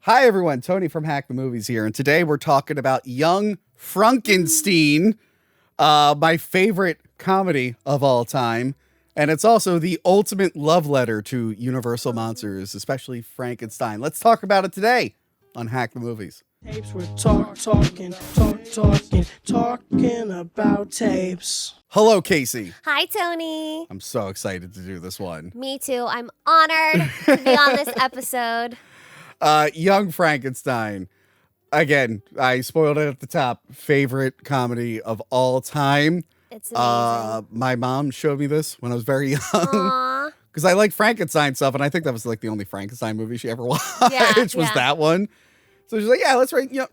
Hi, everyone. Tony from Hack the Movies here. And today we're talking about Young Frankenstein, my favorite comedy of all time. And it's also the ultimate love letter to Universal monsters, especially Frankenstein. Let's talk about it today on Hack the Movies. Tapes, we're talking about tapes. Hello, Casey. Hi, Tony. I'm so excited to do this one. Me too. I'm honored to be on this episode. Young Frankenstein. Again, I spoiled it at the top. Favorite comedy of all time. It's amazing. My mom showed me this when I was very young. Aww. Because I like Frankenstein stuff, and I think that was like the only Frankenstein movie she ever watched. Was that one. So she's like, "Yeah,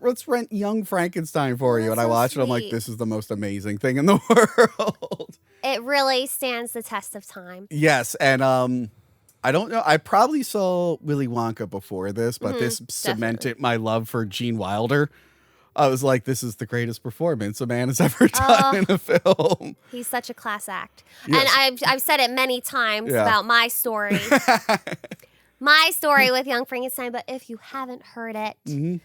let's rent Young Frankenstein for you." And I watched it. I'm like, "This is the most amazing thing in the world." It really stands the test of time. Yes, and I don't know. I probably saw Willy Wonka before this, but this cemented my love for Gene Wilder. I was like, "This is the greatest performance a man has ever done in a film." He's such a class act, Yes. and I've said it many times about my story. My story with Young Frankenstein, but if you haven't heard it, in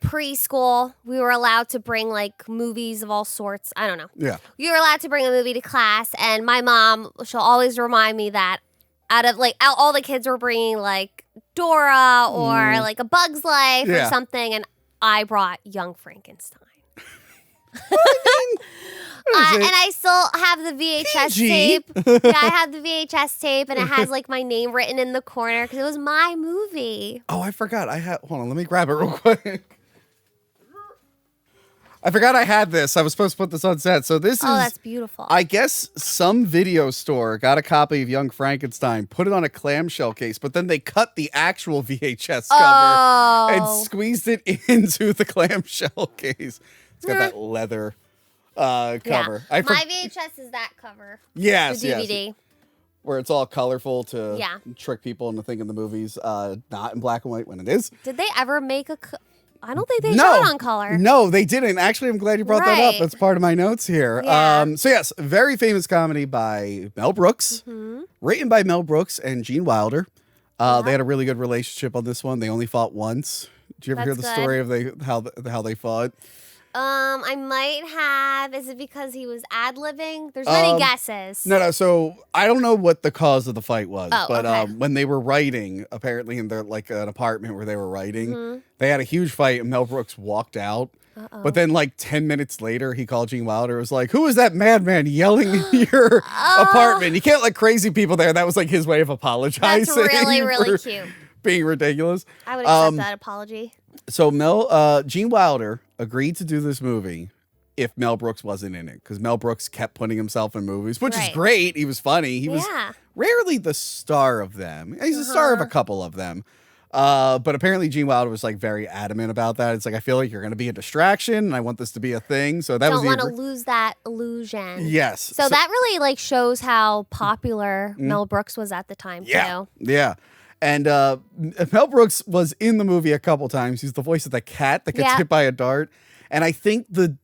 preschool, we were allowed to bring like movies of all sorts. I don't know. Yeah. We were allowed to bring a movie to class, and my mom, she'll always remind me that out of like all the kids were bringing like Dora or like A Bug's Life or something, and I brought Young Frankenstein. And I still have the VHS tape. Yeah, I have the VHS tape, and it has like my name written in the corner because it was my movie. Oh, I forgot. Hold on, let me grab it real quick. I forgot I had this. I was supposed to put this on set. So this is. Oh, that's beautiful. I guess some video store got a copy of Young Frankenstein, put it on a clamshell case, but then they cut the actual VHS cover and squeezed it into the clamshell case. It's got that leather cover. Yeah. My VHS is that cover. Yes, the DVD. Yes. Where it's all colorful to Yeah. trick people into thinking the movie's not in black and white when it is. Did they ever make I don't think they shot on color. No, they didn't. Actually, I'm glad you brought that up. That's part of my notes here. Yeah. So yes, very famous comedy by Mel Brooks, written by Mel Brooks and Gene Wilder. They had a really good relationship on this one. They only fought once. Did you ever hear the story of how they fought? I might have. Is it because he was ad-libbing? There's many guesses. No. So I don't know what the cause of the fight was, but okay. When they were writing, apparently in their like an apartment where they were writing, they had a huge fight, and Mel Brooks walked out. But then, like 10 minutes later, he called Gene Wilder. Was like, "Who is that madman yelling in your apartment? You can't let crazy people there." That was like his way of apologizing. That's really cute. Being ridiculous. I would accept that apology. So Gene Wilder agreed to do this movie if Mel Brooks wasn't in it, because Mel Brooks kept putting himself in movies, which is great. He was funny. He was rarely the star of them. He's a star of a couple of them. But apparently Gene Wilder was like very adamant about that. It's like, I feel like you're going to be a distraction, and I want this to be a thing. So that don't want to lose that illusion. Yes. So that really like shows how popular Mel Brooks was at the time too. Yeah. And Mel Brooks was in the movie a couple times. He's the voice of the cat that gets hit by a dart. And I think did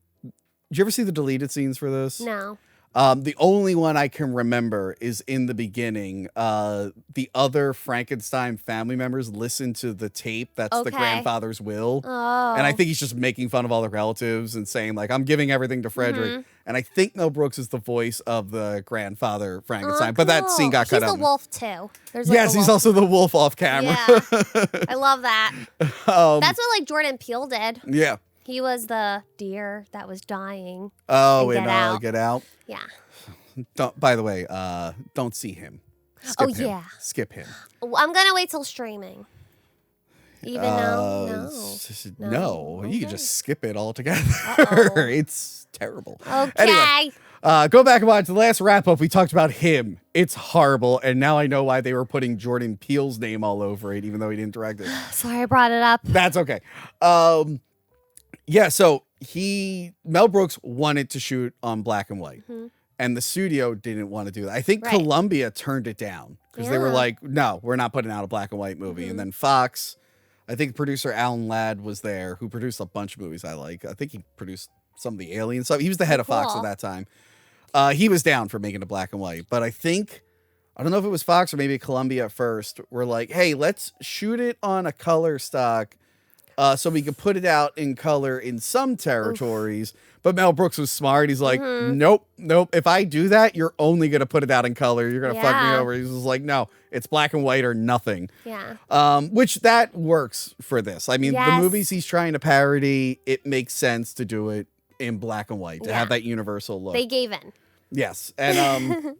you ever see the deleted scenes for this? No. The only one I can remember is in the beginning. The other Frankenstein family members listen to the tape that's the grandfather's will. Oh. And I think he's just making fun of all the relatives and saying, like, I'm giving everything to Frederick. And I think Mel Brooks is the voice of the grandfather Frankenstein. But that scene got cut out. He's the wolf, too. He's also the wolf off camera. Yeah. I love that. That's what, like, Jordan Peele did. Yeah. He was the deer that was dying. Oh, Get Out. Yeah. By the way, don't see him. Skip him. Yeah. Skip him. I'm going to wait till streaming. Even though, no. You can just skip it altogether. It's terrible. Okay. Anyway, go back and watch the last wrap up. We talked about him. It's horrible. And now I know why they were putting Jordan Peele's name all over it, even though he didn't direct it. Sorry I brought it up. That's okay. Yeah, so Mel Brooks wanted to shoot on black and white. And the studio didn't want to do that. I think Columbia turned it down because they were like, no, we're not putting out a black and white movie. And then Fox, I think producer Alan Ladd was there, who produced a bunch of movies I like. I think he produced some of the Alien stuff. He was the head of Fox at that time. He was down for making it black and white. But I think I don't know if it was Fox or maybe Columbia at first, were like, hey, let's shoot it on a color stock so we can put it out in color in some territories. Oof. But Mel Brooks was smart. He's like, nope. If I do that, you're only going to put it out in color. You're going to fuck me over. He's just like, no, it's black and white or nothing. Yeah. Which that works for this. I mean, the movies he's trying to parody, it makes sense to do it in black and white, to have that universal look. They gave in. Yes. And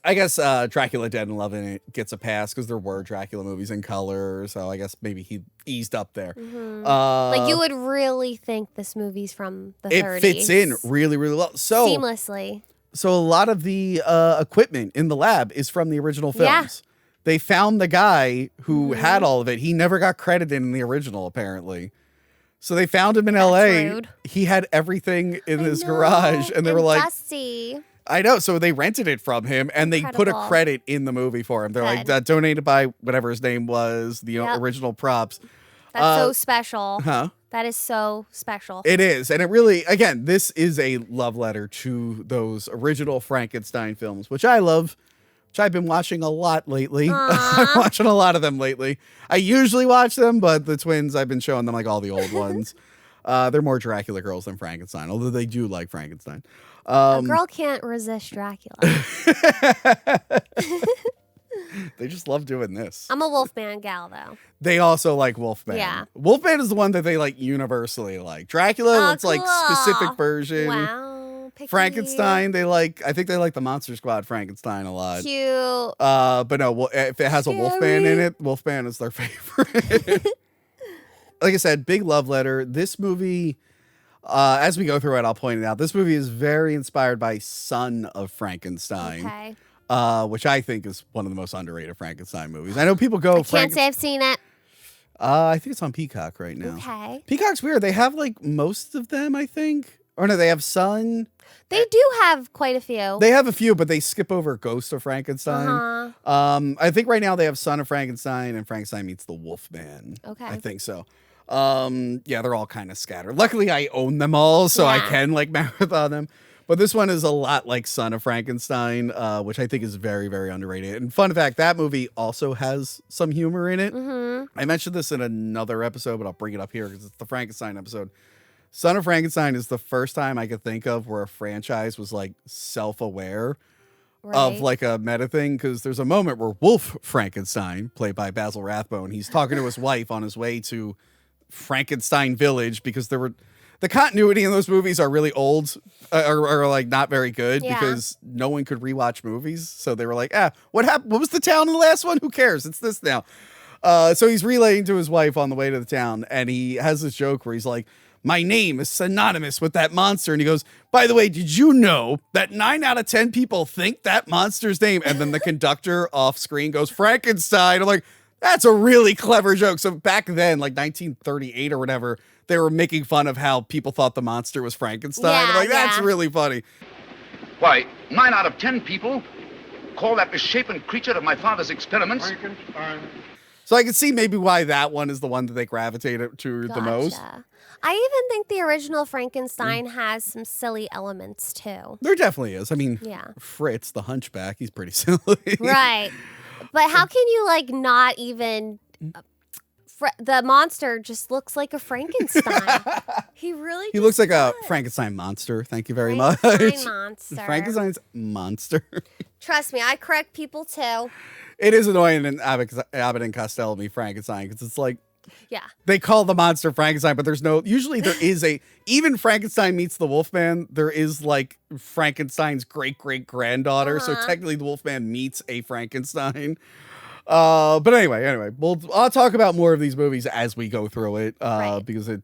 I guess Dracula Dead and Loving It gets a pass because there were Dracula movies in color. So I guess maybe he eased up there. Like you would really think this movie's from the 30s. It fits in really, really well. So seamlessly. So a lot of the equipment in the lab is from the original films. Yeah. They found the guy who had all of it. He never got credited in the original, apparently. So they found him in LA. Rude. He had everything in his garage. And they were like, dusty. I know. So they rented it from him and they put a credit in the movie for him. They're like, donated by whatever his name was, the original props. That's so special. Huh? That is so special. It is. And it really, again, this is a love letter to those original Frankenstein films, which I love, which I've been watching a lot lately. I'm watching a lot of them lately. I usually watch them, but the twins, I've been showing them like all the old ones. They're more Dracula girls than Frankenstein, although they do like Frankenstein. A girl can't resist Dracula. They just love doing this. I'm a Wolfman gal, though. They also like Wolfman. Yeah. Wolfman is the one that they like universally like. Dracula, it's like specific version. Wow. Picky. Frankenstein, I think they like the Monster Squad Frankenstein a lot. Cute. But no, if it has a Wolfman in it, Wolfman is their favorite. Like I said, big love letter. This movie, as we go through it, I'll point it out. This movie is very inspired by Son of Frankenstein. Okay. Which I think is one of the most underrated Frankenstein movies. I know people go. I can't say I've seen it. I think it's on Peacock right now. Okay. Peacock's weird. They have like most of them, I think. Or no, they have Son. They do have quite a few. They have a few, but they skip over Ghost of Frankenstein. I think right now they have Son of Frankenstein and Frankenstein Meets the Wolfman. Okay. I think so. Yeah, they're all kind of scattered. Luckily, I own them all, so I can like marathon them. But this one is a lot like Son of Frankenstein, which I think is very, very underrated. And fun fact, that movie also has some humor in it. I mentioned this in another episode, but I'll bring it up here because it's the Frankenstein episode. Son of Frankenstein is the first time I could think of where a franchise was like self-aware of like a meta thing. Because there's a moment where Wolf Frankenstein, played by Basil Rathbone, he's talking to his wife on his way to Frankenstein Village because there were... The continuity in those movies are really old or like not very good because no one could rewatch movies. So they were like, what happened? What was the town in the last one? Who cares? It's this now. So he's relaying to his wife on the way to the town. And he has this joke where he's like, my name is synonymous with that monster. And he goes, by the way, did you know that 9 out of 10 people think that monster's name? And then the conductor off screen goes, Frankenstein. I'm like, that's a really clever joke. So back then, like 1938 or whatever, they were making fun of how people thought the monster was Frankenstein. I'm like, that's really funny. Why, 9 out of 10 people call that misshapen creature of my father's experiments Frankenstein. So I can see maybe why that one is the one that they gravitated to the most. I even think the original Frankenstein has some silly elements too. There definitely is. I mean, Fritz, the Hunchback, he's pretty silly. Right. But how can you like not even... the monster just looks like a Frankenstein. He looks like a Frankenstein monster. Thank you very much. Monster. Frankenstein's monster. Trust me, I correct people too. It is annoying in Abbott and Costello meet Frankenstein because it's like, they call the monster Frankenstein, but there's no, usually there is even Frankenstein Meets the Wolfman, there is like Frankenstein's great-great-granddaughter. So technically the Wolfman meets a Frankenstein. But anyway, I'll talk about more of these movies as we go through it, because it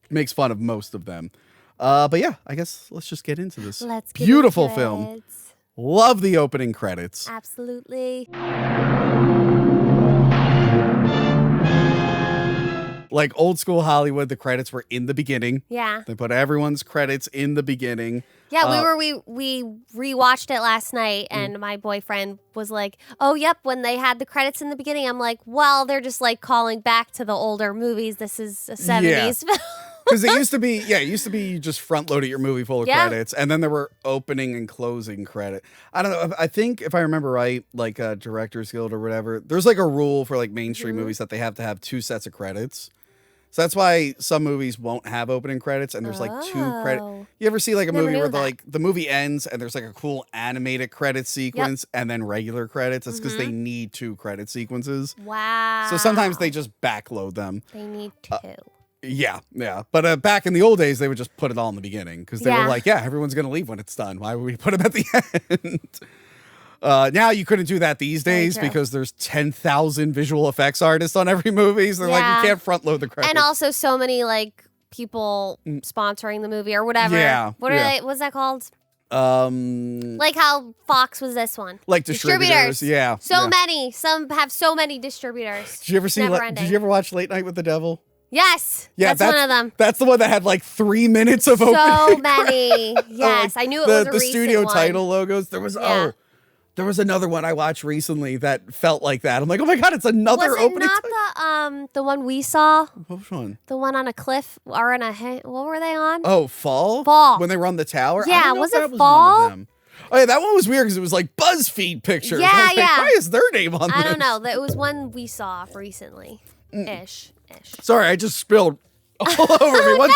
makes fun of most of them. But yeah, I guess let's just get into this beautiful film. Love the opening credits. Absolutely. Like old school Hollywood, the credits were in the beginning. Yeah. They put everyone's credits in the beginning. Yeah, we rewatched it last night, and my boyfriend was like, "Oh, yep." When they had the credits in the beginning, I'm like, "Well, they're just like calling back to the older movies. This is a 70s film." Because it used to be you just front loaded your movie full of credits, and then there were opening and closing credit. I don't know. I think if I remember right, like Directors Guild or whatever, there's like a rule for like mainstream movies that they have to have 2 sets of credits. So that's why some movies won't have opening credits, and there's like 2 credit. You ever see like a movie where the movie ends and there's like a cool animated credit sequence and then regular credits? It's because they need 2 credit sequences. Wow. So sometimes they just backload them. They need 2. Yeah. But back in the old days, they would just put it all in the beginning because they were like, everyone's going to leave when it's done. Why would we put them at the end? Now you couldn't do that these days because there's 10,000 visual effects artists on every movie. So they're like, you can't front load the credits. And also so many like people sponsoring the movie or whatever. Yeah. What are they? What's that called? Like how Fox was this one. Like distributors. Yeah. So many. Some have so many distributors. Did you ever did you ever watch Late Night with the Devil? Yes. Yeah, that's one of them. That's the one that had like 3 minutes of opening. So many. Yes. I knew it was a the recent studio one. title logos. There was there was another one I watched recently that felt like that. I'm like, oh my God, it's another opening. Was it not the one we saw? Which one? The one on a cliff or on a what were they on? Oh, Fall? Fall. When they were on the tower? Yeah, was it Fall? Fall? Oh yeah, that one was weird because it was like BuzzFeed pictures. Yeah, I was like, yeah. why is their name on this? I don't know. It was one we saw recently. Ish. Sorry, I just spilled all over me. One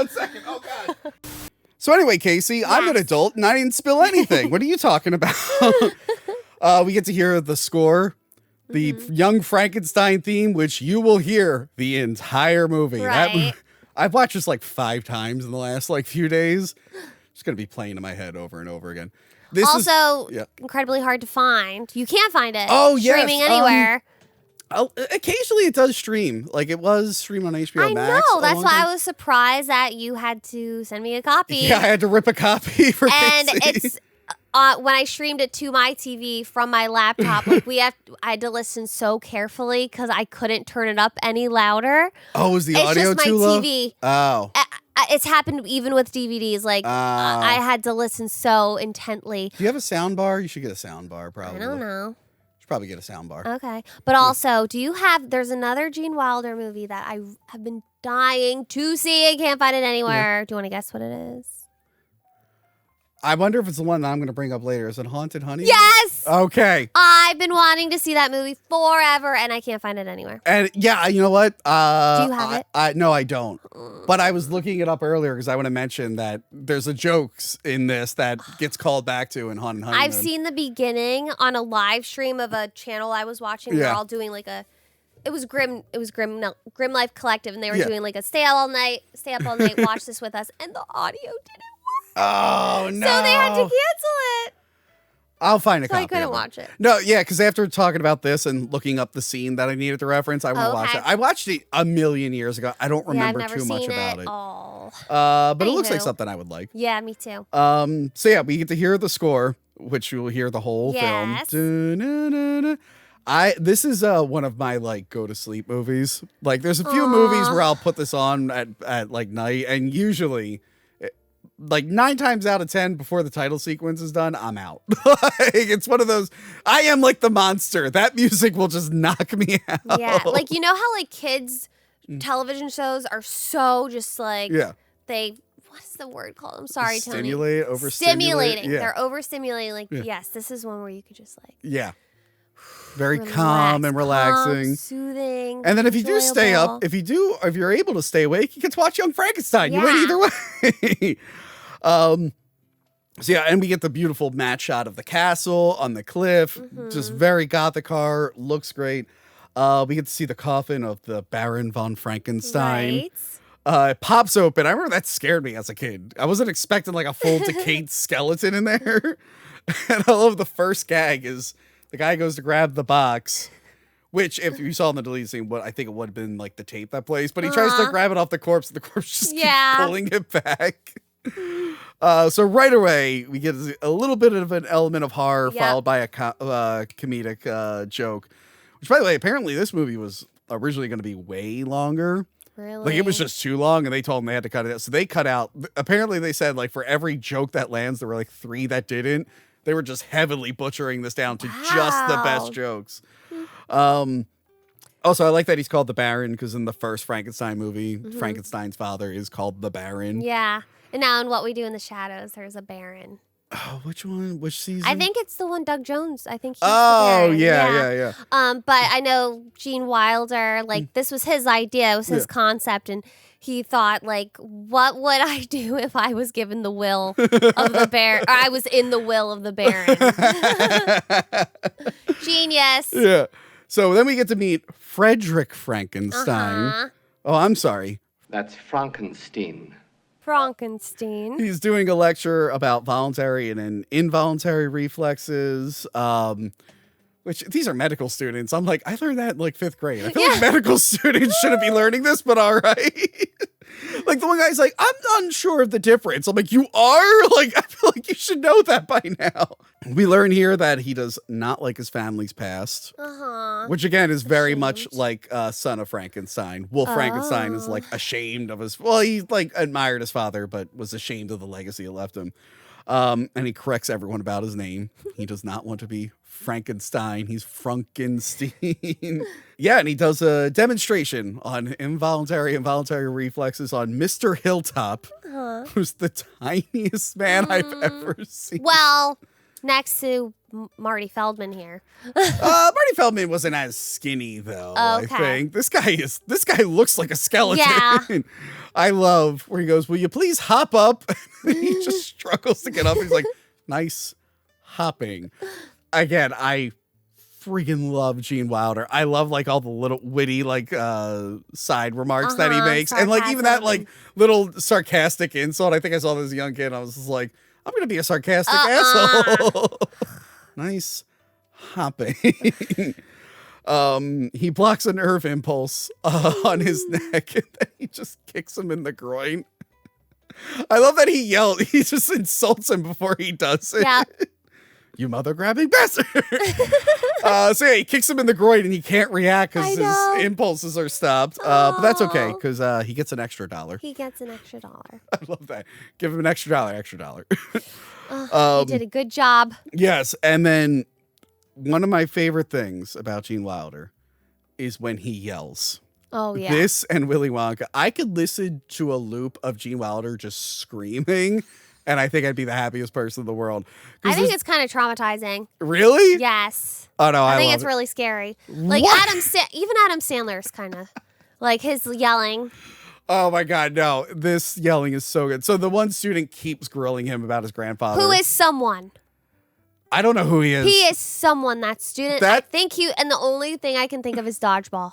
second. Oh God. So anyway, Casey, I'm an adult and I didn't spill anything. What are you talking about? We get to hear the score, the Young Frankenstein theme, which you will hear the entire movie. Right. I've watched this like 5 times in the last like few days. It's going to be playing in my head over and over again. This also, incredibly hard to find. You can't find it. Oh, yes. Streaming anywhere. Occasionally it does stream. Like it was streamed on HBO Max. I know. That's why I was surprised that you had to send me a copy. Yeah, I had to rip a copy for And Casey. it's when I streamed it to my TV from my laptop, like I had to listen so carefully because I couldn't turn it up any louder. Oh, was the audio just too my low? TV. Oh. It's happened even with DVDs. Like I had to listen so intently. Do you have a sound bar? You should get a sound bar, probably. I don't know. You should probably get a sound bar. Okay. But also, there's another Gene Wilder movie that I have been dying to see. I can't find it anywhere. Do you want to guess what it is? I wonder if it's the one that I'm going to bring up later. Is it Haunted Honey? Yes! Okay. I've been wanting to see that movie forever, and I can't find it anywhere. And yeah, you know what? Do you have it? No, I don't. But I was looking it up earlier because I want to mention that there's a jokes in this that gets called back to in Haunted Honey. I've seen the beginning on a live stream of a channel I was watching. They're all doing like it was Grim Life Collective, and they were doing like a stay up all night, watch this with us, and the audio didn't work. Oh no! So they had to cancel it. I'll find a copy. I couldn't watch it. No, yeah, because after talking about this and looking up the scene that I needed to reference, I want to watch it. I watched it a million years ago. I don't remember too much about it. But it looks like something I would like. Yeah, me too. So yeah, we get to hear the score, which you will hear the whole film. This is one of my like go to sleep movies. Like there's a few movies where I'll put this on at like night, and usually like 9 times out of 10 before the title sequence is done, I'm out. Like, it's one of those, I am like the monster. That music will just knock me out. Yeah, like you know how like kids television shows are so just like what's the word called? I'm sorry, Tony. Overstimulating. Yeah. They're overstimulating. Like yes, this is one where you could just like very calm and relaxing, soothing, and then if you do stay up, if you're able to stay awake, you get to watch Young Frankenstein. You win either way. So yeah, and we get the beautiful matte shot of the castle on the cliff, just very gothic car, looks great. We get to see the coffin of the Baron von Frankenstein. Right. It pops open. I remember that scared me as a kid. I wasn't expecting like a full decayed skeleton in there. And I love the first gag is the guy goes to grab the box, which if you saw in the deleted scene, I think it would have been like the tape that plays, but he tries to grab it off the corpse and the corpse just keeps pulling it back. So right away, we get a little bit of an element of horror followed by a comedic joke, which by the way, apparently this movie was originally going to be way longer. Really? Like it was just too long and they told them they had to cut it out. So they cut out, apparently they said like for every joke that lands, there were like 3 that didn't. They were just heavily butchering this down to just the best jokes. Also, I like that he's called the Baron because in the first Frankenstein movie, Frankenstein's father is called the Baron. Yeah. And now in What We Do in the Shadows, there's a Baron. Oh, which one? Which season? I think it's the one Doug Jones. I think he's the Baron. Yeah. But I know Gene Wilder, like, this was his idea. It was his concept. And he thought, like, what would I do if I was given the will of the Baron? Or I was in the will of the Baron. Genius. Yeah. So then we get to meet Frederick Frankenstein. Oh, I'm sorry. That's Frankenstein. Frankenstein. He's doing a lecture about voluntary and involuntary reflexes, which these are medical students. I'm like, I learned that in like 5th grade. I feel like medical students shouldn't be learning this, but all right. Like the one guy's like, I'm unsure of the difference. I'm like, you are? Like, I feel like you should know that by now. We learn here that he does not like his family's past, which again is very much like Son of Frankenstein. Wolf Frankenstein is like ashamed of he like admired his father, but was ashamed of the legacy it left him. And he corrects everyone about his name. He does not want to be Frankenstein. He's Frankenstein. Yeah, and he does a demonstration on involuntary and voluntary reflexes on Mr. Hilltop, who's the tiniest man I've ever seen. Well, next to Marty Feldman here. Marty Feldman wasn't as skinny though. I think this guy looks like a skeleton. Yeah. I love where he goes, will you please hop up? And he just struggles to get up. He's like, nice hopping. Again, I freaking love Gene Wilder. I love like all the little witty like side remarks that he makes. And like even that like little sarcastic insult. I think I saw this as a young kid. And I was just like, I'm going to be a sarcastic asshole. Nice hopping. He blocks a nerve impulse on his neck and then he just kicks him in the groin. I love that he yelled. He just insults him before he does it. Yeah. You mother grabbing bastard. So yeah, he kicks him in the groin and he can't react because his impulses are stopped. But that's okay because he gets an extra $1. He gets an extra $1. I love that. Give him an extra $1. You did a good job. Yes. And then one of my favorite things about Gene Wilder is when he yells. Oh, yeah. This and Willy Wonka. I could listen to a loop of Gene Wilder just screaming, and I think I'd be the happiest person in the world. I think it's kind of traumatizing. Really? Yes. Oh, no, I think it's really scary. Like even Adam Sandler's kind of like his yelling. Oh, my God, no. This yelling is so good. So the one student keeps grilling him about his grandfather. Who is someone? I don't know who he is. He is someone, that student. I think and the only thing I can think of is Dodgeball.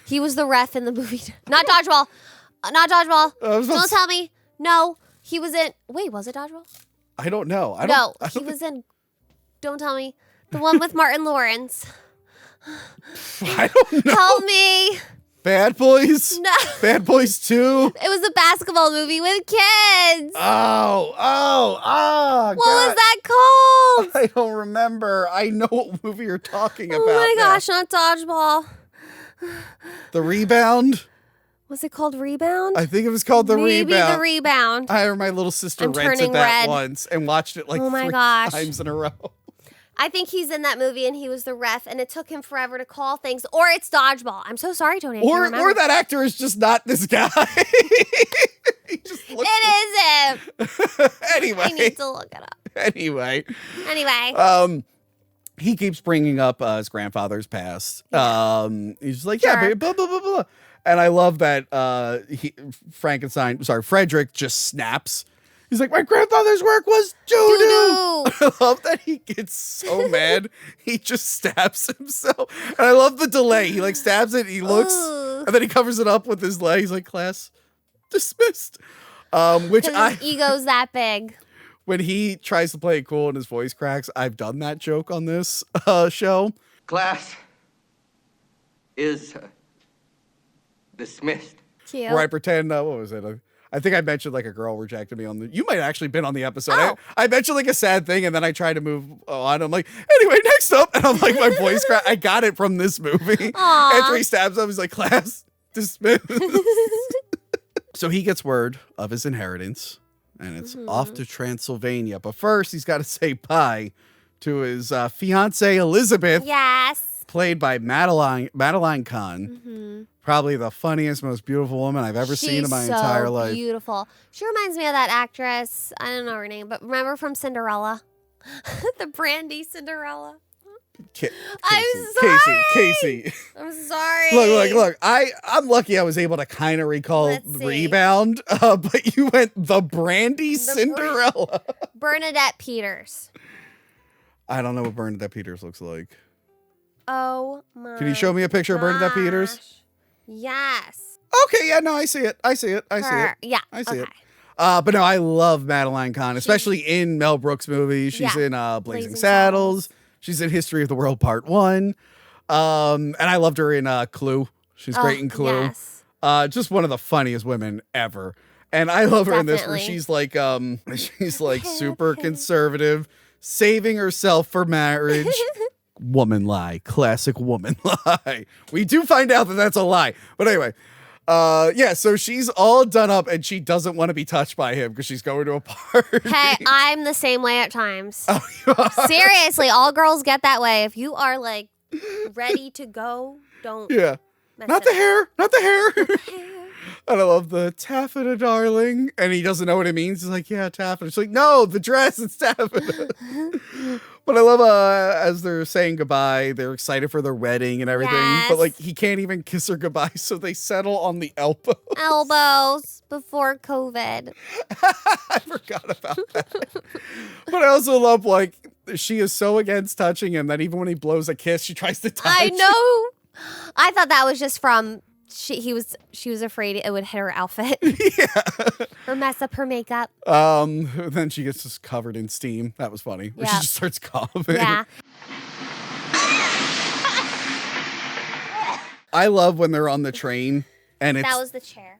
He was the ref in the movie. Not Dodgeball. Not Dodgeball. Don't tell me. No, he was in. Wait, was it Dodgeball? I don't know. He was in. Don't tell me. The one with Martin Lawrence. I don't know. Help me. Bad Boys? No. Bad Boys 2? It was a basketball movie with kids. Oh, what God. was that called? I don't remember. I know what movie you're talking about. Oh my gosh, not Dodgeball. The Rebound? Was it called Rebound? I think it was called The Rebound. Maybe The Rebound. I or my little sister rented that once and watched it like 3 times in a row. I think he's in that movie and he was the ref and it took him forever to call things. Or it's Dodgeball. I'm so sorry, Tony. Or that actor is just not this guy. It is him. Anyway. I need to look it up. Anyway. He keeps bringing up his grandfather's past. Yeah. He's like, yeah, blah, blah, blah, blah. And I love that Frederick just snaps. He's like, my grandfather's work was doo-doo. I love that he gets so mad, he just stabs himself. And I love the delay. He like stabs it, he looks, and then he covers it up with his leg. He's like, class dismissed. Which his ego's that big. When he tries to play it cool and his voice cracks, I've done that joke on this show. Class is dismissed. Cute. Where I pretend, what was it? I think I mentioned like a girl rejected me you might have actually been on the episode. Oh. I mentioned like a sad thing and then I try to move on. I'm like, anyway, next up. And I'm like, my voice crack. I got it from this movie. Aww. After he stabs him, he's like, class dismissed. So he gets word of his inheritance and it's off to Transylvania. But first he's got to say bye to his fiance Elizabeth. Yes. played by Madeline Kahn. Mm-hmm. Probably the funniest, most beautiful woman I've ever seen in my entire life. Beautiful. She reminds me of that actress. I don't know her name, but remember from Cinderella? The Brandy Cinderella. I'm sorry. Casey. I'm sorry. Look. I'm lucky I was able to kind of recall Rebound, but you went the Brandy Cinderella. Bernadette Peters. I don't know what Bernadette Peters looks like. Oh my. Can you show me a picture of Bernadette Peters? Yes. Okay, yeah, no, I see it. Yeah. I see it. But no, I love Madeline Kahn, especially in Mel Brooks movies. She's in Blazing Saddles. She's in History of the World Part 1. And I loved her in Clue. She's great in Clue. Yes. Just one of the funniest women ever. And I love her in this where she's like super conservative, saving herself for marriage. Woman lie. Classic woman lie. We do find out that that's a lie. But anyway, so she's all done up and she doesn't want to be touched by him because she's going to a party. Hey, I'm the same way at times. Oh, you are? Seriously, all girls get that way. If you are like ready to go, don't. Yeah. Not the hair. And I love the taffeta, darling. And he doesn't know what it means. He's like, yeah, taffeta. She's like, no, the dress, it's taffeta. But I love as they're saying goodbye, they're excited for their wedding and everything. Yes. But like he can't even kiss her goodbye, so they settle on the elbows. Elbows before COVID. I forgot about that. But I also love like she is so against touching him that even when he blows a kiss, she tries to touch. I know. I thought that was just from she was afraid it would hit her outfit. Yeah. Or mess up her makeup. Then she gets just covered in steam. That was funny. Yeah. She just starts coughing. Yeah. I love when they're on the train and it's That was the chair.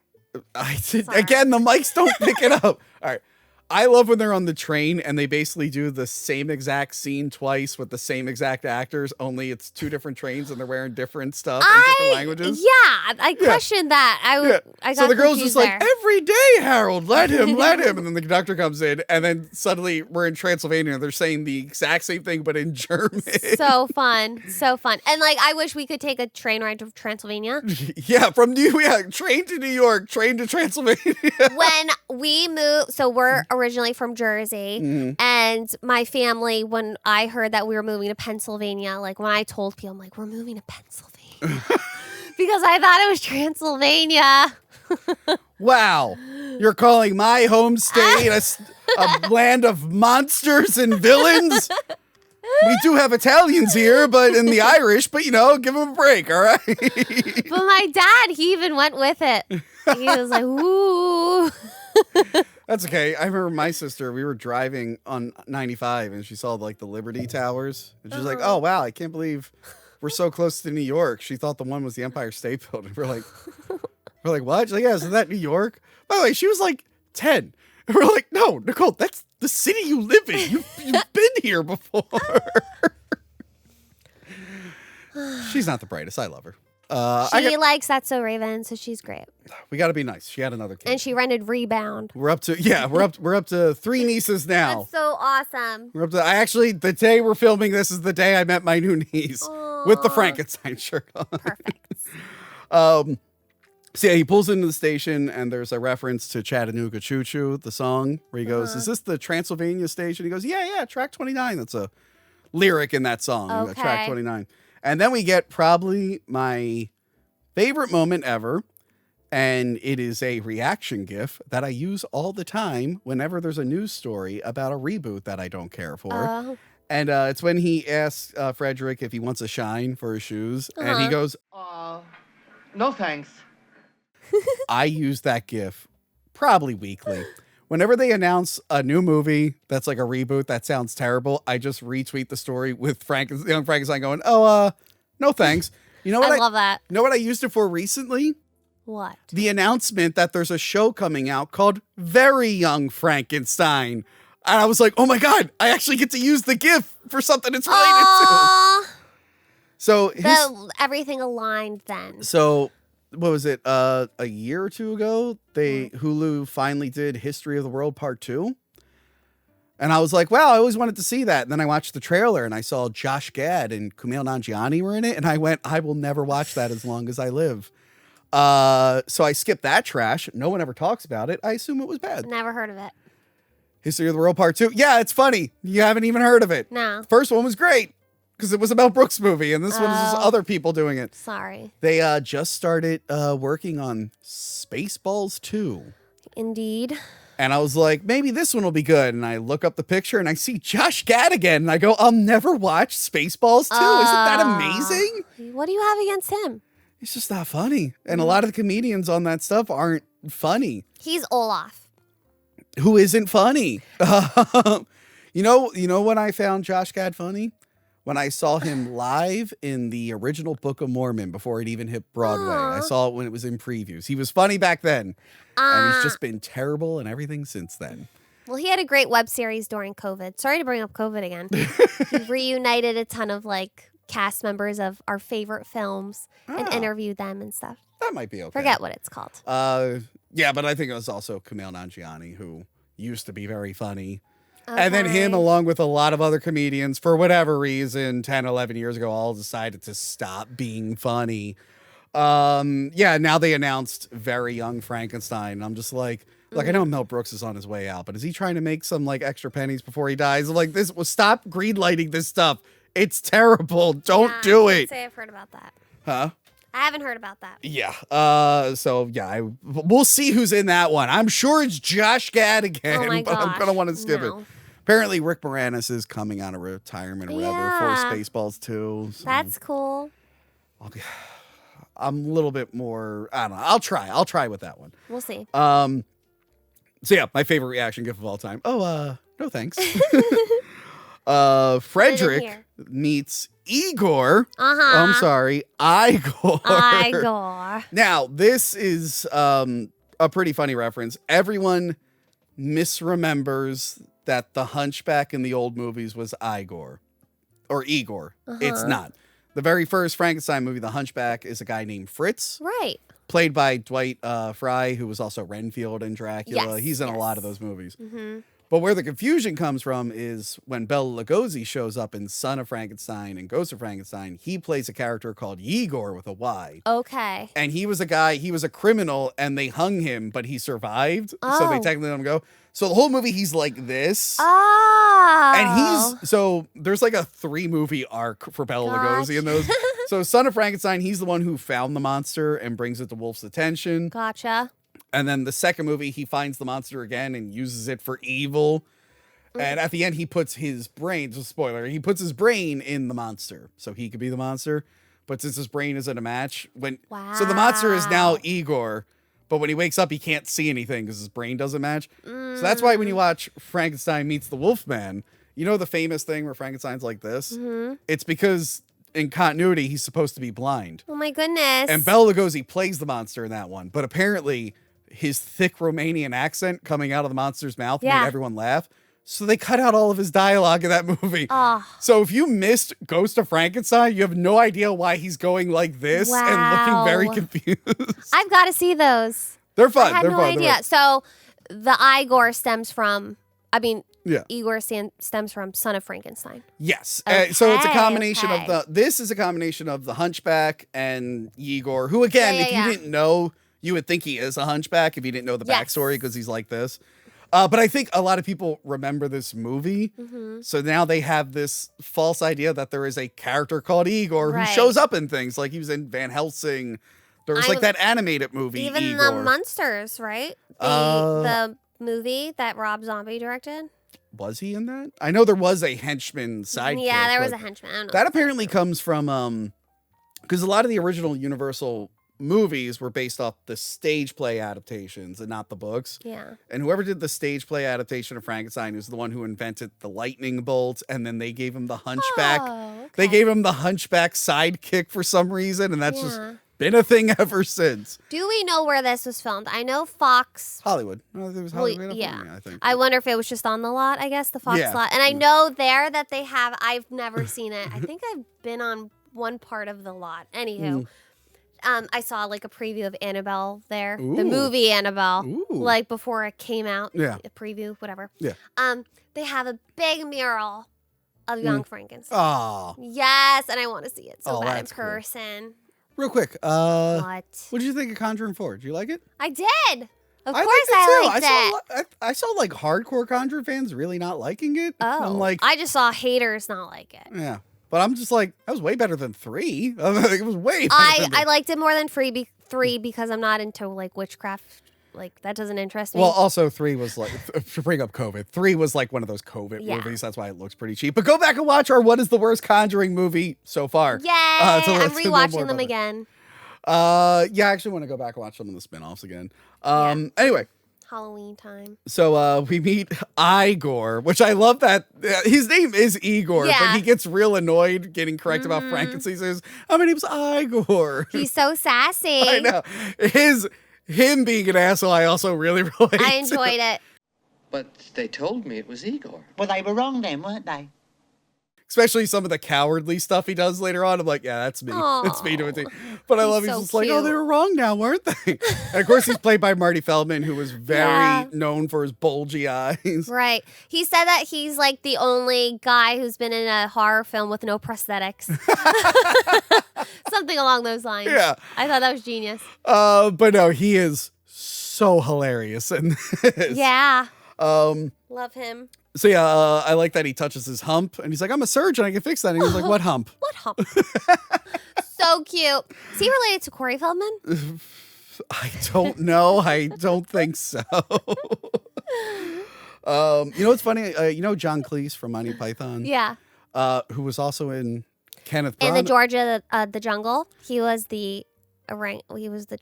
Again, the mics don't pick it up. All right. I love when they're on the train and they basically do the same exact scene twice with the same exact actors, only it's two different trains and they're wearing different stuff in different languages. Yeah, I questioned that. I got so the girl's just there. like, every day, Harold, let him. And then the conductor comes in and then suddenly we're in Transylvania and they're saying the exact same thing but in German. So fun. And like, I wish we could take a train ride to Transylvania. Yeah, train to New York, train to Transylvania. When we moved, so we're originally from Jersey, and my family, when I heard that we were moving to Pennsylvania, like when I told people, I'm like, we're moving to Pennsylvania. Because I thought it was Transylvania. Wow. You're calling my home state a land of monsters and villains? We do have Italians here, but in the Irish, but give them a break, all right? But my dad, he even went with it. He was like, ooh. That's okay. I remember my sister, we were driving on 95 and she saw like the Liberty Towers. And she's like, oh, wow, I can't believe we're so close to New York. She thought the one was the Empire State Building. We're like, what? She's like, yeah, isn't that New York? By the way, she was like 10. And we're like, no, Nicole, that's the city you live in. You've been here before. She's not the brightest. I love her. She likes That's So Raven, so she's great. We got to be nice. She had another kid. And she rented Rebound. We're up to 3 nieces now. That's so awesome. We're up to the day we're filming this is the day I met my new niece with the Frankenstein shirt on. Perfect. So yeah, he pulls into the station and there's a reference to Chattanooga Choo Choo, the song, where he goes, is this the Transylvania station? He goes, yeah, track 29. That's a lyric in that song, okay. Track 29. And then we get probably my favorite moment ever, and it is a reaction GIF that I use all the time whenever there's a news story about a reboot that I don't care for. And it's when he asks Frederick if he wants a shine for his shoes, and he goes, no thanks. I use that GIF probably weekly. Whenever they announce a new movie that's like a reboot that sounds terrible, I just retweet the story with Young Frankenstein going, no thanks. You know what? I love that. You know what I used it for recently? What? The announcement that there's a show coming out called Very Young Frankenstein. And I was like, oh my God, I actually get to use the GIF for something it's related to. So everything aligned then. So what was it? A year or two ago, Hulu finally did History of the World Part 2. And I was like, wow, I always wanted to see that. And then I watched the trailer and I saw Josh Gad and Kumail Nanjiani were in it. And I went, I will never watch that as long as I live. So I skipped that trash. No one ever talks about it. I assume it was bad. Never heard of it. History of the World Part 2. Yeah, it's funny. You haven't even heard of it. No. The first one was great because it was a Mel Brooks movie. And this one is just other people doing it. Sorry. They just started working on Spaceballs 2. Indeed. And I was like, maybe this one will be good. And I look up the picture and I see Josh Gad again. And I go, I'll never watch Spaceballs 2. Isn't that amazing? What do you have against him? He's just not funny. And a lot of the comedians on that stuff aren't funny. He's Olaf. Who isn't funny? You know when I found Josh Gad funny? When I saw him live in the original Book of Mormon before it even hit Broadway. I saw it when it was in previews. He was funny back then. And he's just been terrible and everything since then. Well, he had a great web series during COVID. Sorry to bring up COVID again. He reunited a ton of cast members of our favorite films and interviewed them and stuff. That might be okay. Forget what it's called. Yeah, but I think it was also Kumail Nanjiani, who used to be very funny. Okay. And then him, along with a lot of other comedians, for whatever reason, 10, 11 years ago, all decided to stop being funny. Now they announced very Young Frankenstein. I'm just like, I know Mel Brooks is on his way out, but is he trying to make some extra pennies before he dies? I'm like, stop greenlighting this stuff. It's terrible. Don't do it. I say I've heard about that. Huh? I haven't heard about that. Yeah. We'll see who's in that one. I'm sure it's Josh Gad again, Oh my but I'm gosh, gonna want to skip no. it. Apparently, Rick Moranis is coming out of retirement or whatever for Spaceballs 2. So That's cool. I'm a little bit more. I don't know. I'll try with that one. We'll see. So yeah, my favorite reaction gif of all time. Oh, no thanks. Frederick meets Igor. I'm sorry, Igor. Igor. Now, this is a pretty funny reference. Everyone misremembers that the Hunchback in the old movies was Igor. Or Igor. It's not. The very first Frankenstein movie, The Hunchback, is a guy named Fritz. Right. Played by Dwight Frye, who was also Renfield in Dracula. Yes, He's in a lot of those movies. But where the confusion comes from is when Bela Lugosi shows up in Son of Frankenstein and Ghost of Frankenstein, he plays a character called Igor with a Y. Okay. And he was a criminal, and they hung him, but he survived. So they technically let him go. So the whole movie, he's like this. Oh. And there's a 3-movie arc for Bela Lugosi in those. So Son of Frankenstein, he's the one who found the monster and brings it to Wolf's attention. Gotcha. And then the second movie, he finds the monster again and uses it for evil. And at the end, he puts his brain, just a spoiler, he puts his brain in the monster. So he could be the monster. But since his brain isn't a match, so the monster is now Igor. But when he wakes up, he can't see anything because his brain doesn't match. So that's why when you watch Frankenstein Meets the Wolfman, you know the famous thing where Frankenstein's like this? It's because in continuity, he's supposed to be blind. Oh my goodness. And Bela Lugosi plays the monster in that one. But apparently, his thick Romanian accent coming out of the monster's mouth made everyone laugh. So they cut out all of his dialogue in that movie. So if you missed Ghost of Frankenstein, you have no idea why he's going like this and looking very confused. I've got to see those. They're fun. I had no idea. So the Igor stems from, Igor stems from Son of Frankenstein. Yes. Okay, So it's a combination of this is a combination of the Hunchback and Igor, who again, if you didn't know, you would think he is a hunchback if you didn't know the backstory because he's like this. But I think a lot of people remember this movie. So now they have this false idea that there is a character called Igor who shows up in things. Like he was in Van Helsing. There was that animated movie, even Igor. the Munsters, right? The movie that Rob Zombie directed. Was he in that? I know there was a henchman sidekick. Yeah, there was a henchman. I don't know. That apparently comes from because a lot of the original Universal movies were based off the stage play adaptations and not the books. Yeah. And whoever did the stage play adaptation of Frankenstein was the one who invented the lightning bolt, and then they gave him the Hunchback. Okay. They gave him the Hunchback sidekick for some reason, and that's just been a thing ever since. Do we know where this was filmed? I know Fox. Hollywood. No, it was Hollywood. I think. I wonder if it was just on the lot, I guess, the Fox lot. And I know there that they have, I've never seen it. I think I've been on one part of the lot. Anywho. I saw like a preview of Annabelle there, Ooh. the movie Annabelle, Ooh. like before it came out. Yeah. A preview, whatever. Yeah. They have a big mural of Young Frankenstein. Oh. Yes, and I want to see it so bad in that's cool. person. Real quick. What? What did you think of Conjuring 4? Did you like it? I did. Of course I I liked it. I saw like hardcore Conjuring fans really not liking it. Oh, I'm like, I just saw haters not like it. yeah. But I'm just like, that was way better than 3. It was way better I liked it more than 3 because I'm not into like witchcraft. Like that doesn't interest me. Well, also 3 was like, to bring up COVID, 3 was like one of those COVID movies. That's why it looks pretty cheap. But go back and watch our What is the Worst Conjuring movie so far. Yay! I'm to know rewatching more them about it. again. Yeah, I actually want to go back and watch some of the spinoffs again. Anyway. Halloween time. So we meet Igor, which I love that his name is Igor, but he gets real annoyed getting correct about Frankenstein. He says, "Oh, my name's Igor." He's so sassy. I know. Him being an asshole, I also really relate. I enjoyed it. But they told me it was Igor. Well, they were wrong then, weren't they? Especially some of the cowardly stuff he does later on. I'm like, yeah, that's me. Aww. It's me to a T. But I love he's so just like, oh, cute. they were wrong now, weren't they? And of course, he's played by Marty Feldman, who was very known for his bulgy eyes. Right. He said that he's like the only guy who's been in a horror film with no prosthetics. Something along those lines. Yeah. I thought that was genius. But no, he is so hilarious in this. Yeah. Love him. So yeah, I like that he touches his hump and he's like, I'm a surgeon, I can fix that. And he's like, what hump? What hump? So cute. Is he related to Corey Feldman? I don't know. I don't think so. You know what's funny? You know John Cleese from Monty Python? Yeah. Who was also in Kenneth Branagh? In the Georgia, the jungle, he was the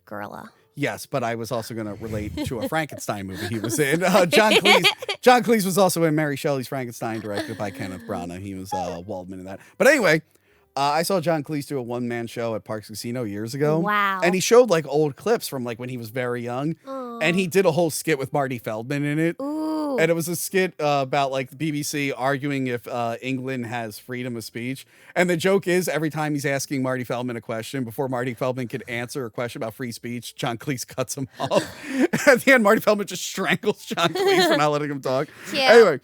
gorilla. Yes, but I was also going to relate to a Frankenstein movie he was in. John Cleese was also in Mary Shelley's Frankenstein, directed by Kenneth Branagh. He was Waldman in that. But anyway, I saw John Cleese do a one-man show at Parks Casino years ago. Wow. And he showed like old clips from like when he was very young. Aww. And he did a whole skit with Marty Feldman in it. Ooh. And it was a skit about like the BBC arguing if England has freedom of speech. And the joke is every time he's asking Marty Feldman a question, before Marty Feldman could answer a question about free speech, John Cleese cuts him off. At the end, Marty Feldman just strangles John Cleese for not letting him talk. Cute. Anyway,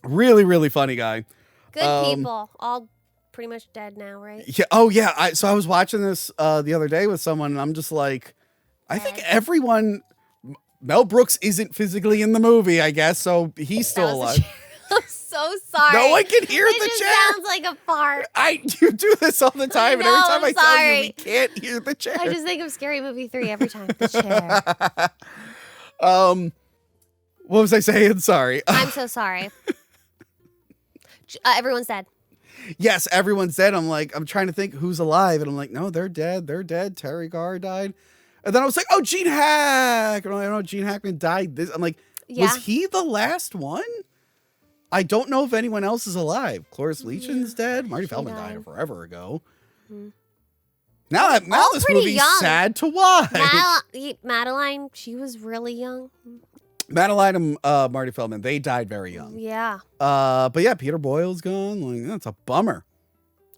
really, really funny guy. Good people. All pretty much dead now, right? Yeah. Oh, yeah. So I was watching this the other day with someone, and I'm just like, I think everyone. Mel Brooks isn't physically in the movie, I guess, so he's still alive. I'm so sorry. No one can hear it the just chair. Sounds like a fart. You do this all the time, and every know, time I'm I tell you, sorry. we can't hear the chair. I just think of Scary Movie 3 every time. The chair. What was I saying? Sorry. I'm so sorry. Everyone's dead. Yes, everyone's dead. I'm trying to think who's alive, and I'm like, no, they're dead. They're dead. Terry Garr died. And then I was like, oh, Gene Hack. And I know Gene Hackman died. I'm like, was he the last one? I don't know if anyone else is alive. Cloris Leachman's dead. Marty Feldman died forever ago. Mm-hmm. Now this movie's young. Sad to watch. Madeline, she was really young. Madeline and Marty Feldman, they died very young. Yeah. But yeah, Peter Boyle's gone. Like, that's a bummer.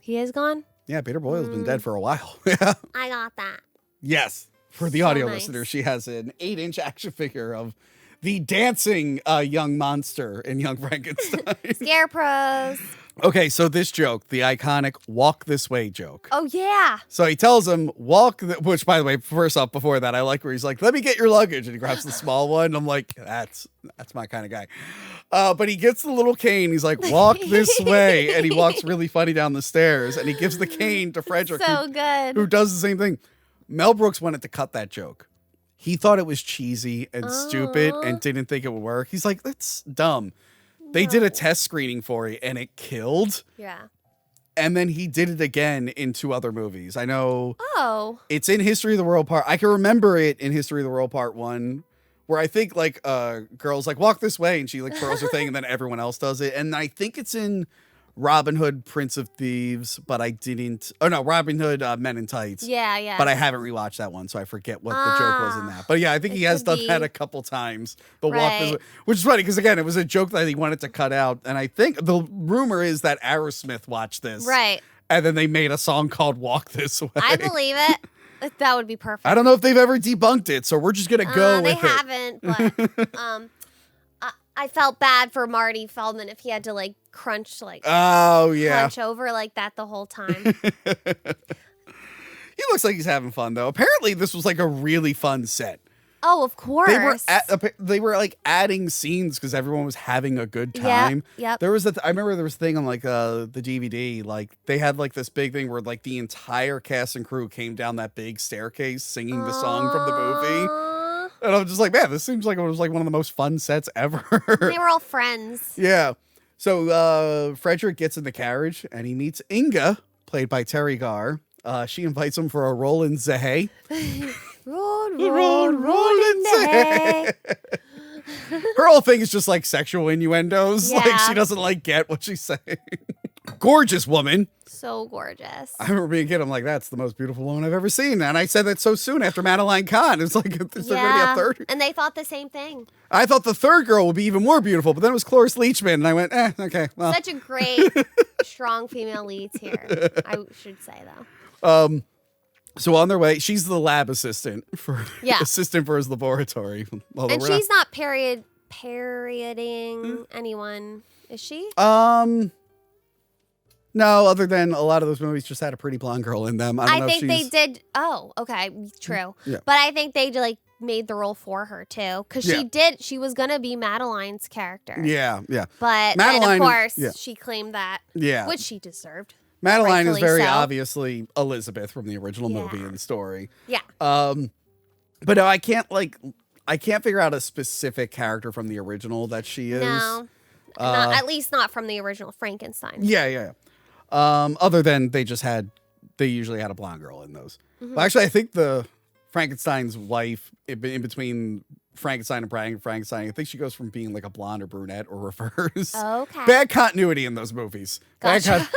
He is gone? Yeah, Peter Boyle's been dead for a while. Yeah. I got that. Yes. For the audio listener, she has an 8-inch action figure of the dancing young monster in Young Frankenstein. Scarecrows. Okay, so this joke, the iconic walk this way joke. Oh, yeah. So he tells him, which, by the way, first off, before that, I like where he's like, let me get your luggage. And he grabs the small one. I'm like, that's my kind of guy. But he gets the little cane. He's like, walk this way. And he walks really funny down the stairs. And he gives the cane to Frederick, who does the same thing. Mel Brooks wanted to cut that joke. He thought it was cheesy and stupid and didn't think it would work. He's like, that's dumb. They did a test screening for it and it killed. Yeah. And then he did it again in 2 other movies. I know. Oh. It's in History of the World Part. I can remember it in History of the World Part 1, where I think like girls like walk this way and she like twirls her thing and then everyone else does it. And I think it's in Robin Hood, Prince of Thieves, but I didn't. Oh no, Robin Hood, Men in Tights. Yeah, yeah. But I haven't rewatched that one, so I forget what the joke was in that. But yeah, I think he has done that a couple times. The walk this way, which is funny because again, it was a joke that he wanted to cut out, and I think the rumor is that Aerosmith watched this, right? And then they made a song called "Walk This Way." I believe it. That would be perfect. I don't know if they've ever debunked it, so we're just gonna go with it. They haven't, but I felt bad for Marty Feldman if he had to like crunch hunch over like that the whole time. He looks like he's having fun though. Apparently, this was like a really fun set. Oh, of course. They were like adding scenes because everyone was having a good time. Yep. There was I remember there was a thing on like the DVD. Like they had like this big thing where like the entire cast and crew came down that big staircase singing the song from the movie. And I'm just like, man, this seems like it was like one of the most fun sets ever. They were all friends. Yeah. So Frederick gets in the carriage and he meets Inga, played by Terry Garr. She invites him for a roll in the hay. roll in the hay. Her whole thing is just like sexual innuendos. Yeah. Like she doesn't like get what she's saying. Gorgeous woman. So gorgeous. I remember being a kid, I'm like, that's the most beautiful woman I've ever seen. And I said that so soon after Madeline Kahn. It's like, is there going to be a third? And they thought the same thing. I thought the third girl would be even more beautiful, but then it was Cloris Leachman. And I went, okay, well. Such a great, strong female leads here, I should say, though. So on their way, she's the lab assistant for his laboratory. And she's not parodying anyone, is she? No, other than a lot of those movies just had a pretty blonde girl in them. I think they did. Oh, okay, true. Yeah. But I think they like made the role for her too, because she was gonna be Madeline's character. Yeah. But Madeline, and of course she claimed that. Yeah. Which she desered. Madeline is very so. obviously Elizabeth from the original movie and story. Yeah. But no, I can't figure out a specific character from the original that she is. No. At least not from the original Frankenstein. Yeah. Other than they usually had a blonde girl in those. Mm-hmm. Well, actually, I think the Frankenstein's wife in between Frankenstein and Bride of Frankenstein, I think she goes from being like a blonde or brunette or reverse. Okay. Bad continuity in those movies. Gotcha.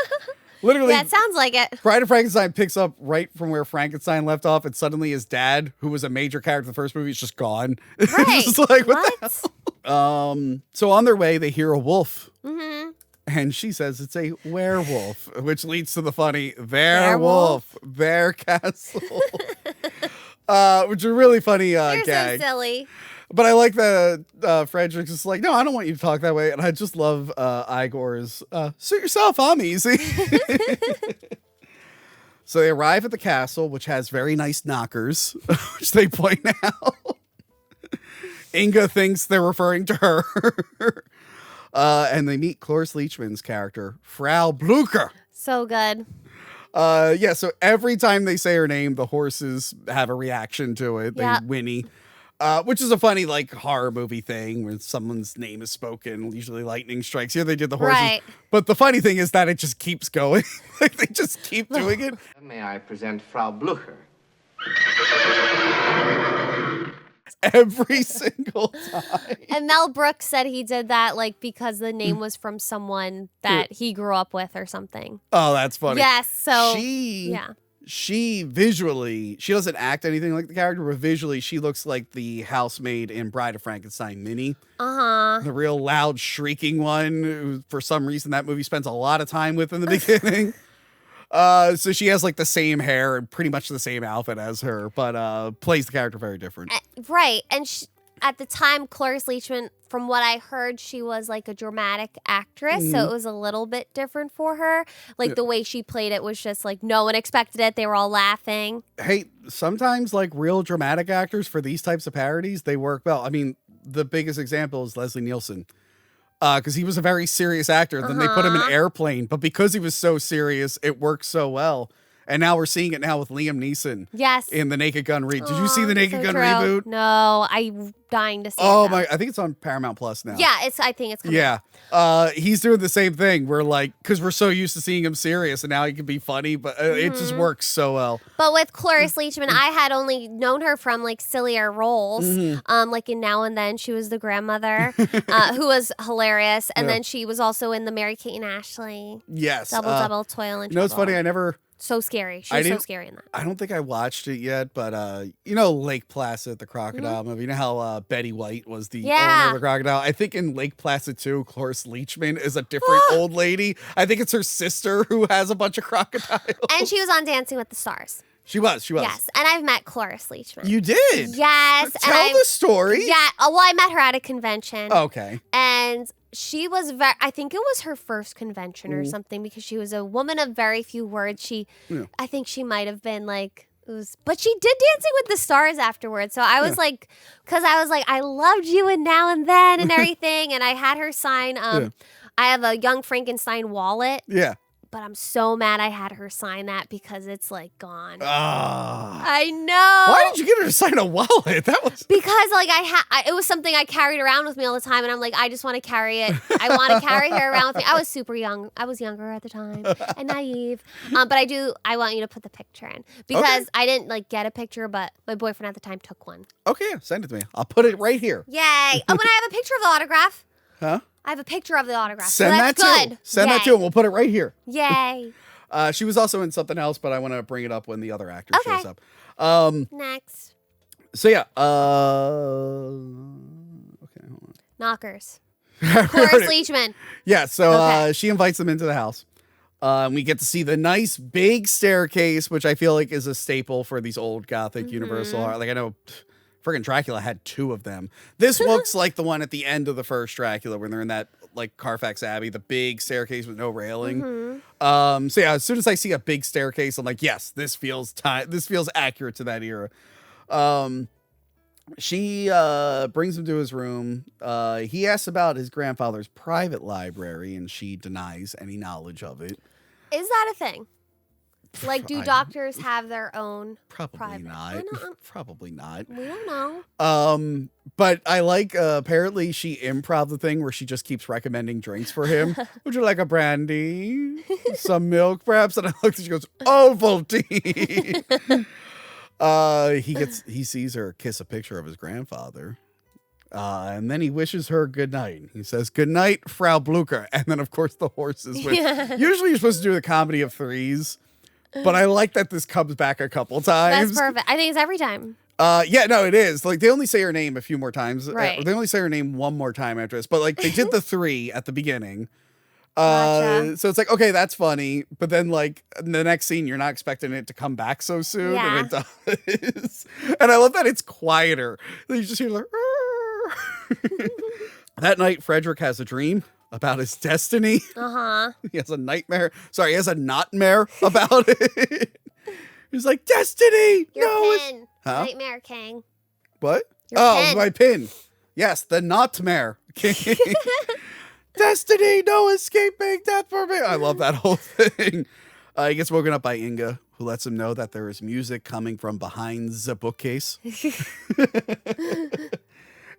Literally. Yeah, it sounds like it. Bride of Frankenstein picks up right from where Frankenstein left off, and suddenly his dad, who was a major character in the first movie, is just gone. Right. Just like, what the hell? So on their way, they hear a wolf. Mm-hmm. And she says it's a werewolf, which leads to the funny, their wolf, their castle. Which is a really funny You're gag. so silly. But I like that Frederick's just like, no, I don't want you to talk that way. And I just love Igor's, suit yourself, I'm easy. So they arrive at the castle, which has very nice knockers, which they point out. Inga thinks they're referring to her. And they meet Cloris Leachman's character, Frau Blucher. So good. So every time they say her name, the horses have a reaction to it. They whinny. Which is a funny, like, horror movie thing when someone's name is spoken. Usually lightning strikes. Here they did the horses. Right. But the funny thing is that it just keeps going. Like, they just keep doing it. May I present Frau Blucher? Every single time. And Mel Brooks said he did that, like, because the name was from someone that he grew up with or something. Oh, that's funny. Yes, so... She visually, she doesn't act anything like the character, but visually she looks like the housemaid in Bride of Frankenstein Minnie. Uh-huh. The real loud, shrieking one, who for some reason that movie spends a lot of time with in the beginning. So she has like the same hair and pretty much the same outfit as her, but plays the character very different. Right. And at the time, Cloris Leachman, from what I heard, she was like a dramatic actress. So it was a little bit different for her. Like the way she played it was just like no one expected it. They were all laughing. Hey, sometimes like real dramatic actors for these types of parodies, they work well. I mean, the biggest example is Leslie Nielsen. Because he was a very serious actor. Then they put him in Airplane. But because he was so serious, it worked so well. And now we're seeing it now with Liam Neeson. Yes. In the Naked Gun reboot. Did you see the Naked Gun reboot? No, I'm dying to see it. Oh my! I think it's on Paramount Plus now. Yeah, I think it's coming. Yeah. He's doing the same thing. We're like, because we're so used to seeing him serious, and now he can be funny, but it just works so well. But with Cloris Leachman, I had only known her from like sillier roles. Like in Now and Then, she was the grandmother, who was hilarious, and then she was also in the Mary-Kate and Ashley. Yes. Double, Toil and Trouble. You know, it's funny. I never. So scary. She was so scary in that. I don't think I watched it yet, but you know Lake Placid, the crocodile movie. You know how Betty White was the owner of the crocodile? I think in Lake Placid 2, Cloris Leachman is a different old lady. I think it's her sister who has a bunch of crocodiles. And she was on Dancing with the Stars. She was. Yes, and I've met Cloris Leachman. You did? Yes. Tell the story. Yeah, well, I met her at a convention. Okay. And she was I think it was her first convention or something because she was a woman of very few words. I think she might have been like, but she did Dancing with the Stars afterwards. So I was like, because I was like, I loved you and Now and Then and everything. And I had her sign, I have a Young Frankenstein wallet. Yeah. But I'm so mad I had her sign that because it's like gone. I know. Why did you get her to sign a wallet? That was because like it was something I carried around with me all the time, and I'm like, I just want to carry it. I want to carry her around with me. I was super young. I was younger at the time and naive. But I want you to put the picture in because I didn't like get a picture, but my boyfriend at the time took one. Okay, send it to me. I'll put it right here. Yay! Oh, and I have a picture of the autograph. Huh? I have a picture of the autograph. Send so that's that good. Send that to him. We'll put it right here. Yay. She was also in something else, but I want to bring it up when the other actor shows up. Next. So yeah. Okay, hold on. Knockers. Cloris Leachman. Yeah, so she invites them into the house. We get to see the nice big staircase, which I feel like is a staple for these old Gothic Universal art. Like I know friggin' Dracula had 2 of them. This looks like the one at the end of the first Dracula when they're in that like Carfax Abbey, the big staircase with no railing. So yeah, as soon as I see a big staircase, I'm like, yes, this feels accurate to that era. She brings him to his room. He asks about his grandfather's private library, and she denies any knowledge of it. Is that a thing? Like, do doctors have their own? Probably private? not. Probably not. We don't know. But I like, apparently she improv the thing where she just keeps recommending drinks for him. Would you like a brandy? Some milk, perhaps? And I look and she goes, Ovaltine. He sees her kiss a picture of his grandfather. And then he wishes her good night. He says, "Good night, Frau Blucher." And then, of course, the horses. Usually you're supposed to do the comedy of 3s. But I like that this comes back a couple times. That's perfect. I think it's every time. Yeah, no, it is. Like, they only say her name a few more times. Right. They only say her name one more time after this. But, like, they did the 3 at the beginning. Gotcha. So it's like, okay, that's funny. But then, like, in the next scene, you're not expecting it to come back so soon. Yeah. And it does. And I love that it's quieter. You just hear, like, That night, Frederick has a dream about his destiny. He has a nightmare. Sorry, he has a nightmare about it. He's like, destiny. Your pin. Huh? Nightmare King. What? Your pin. My pin. Yes, the nightmare king. Destiny, no escaping death for me. I love that whole thing. He gets woken up by Inga, who lets him know that there is music coming from behind the bookcase.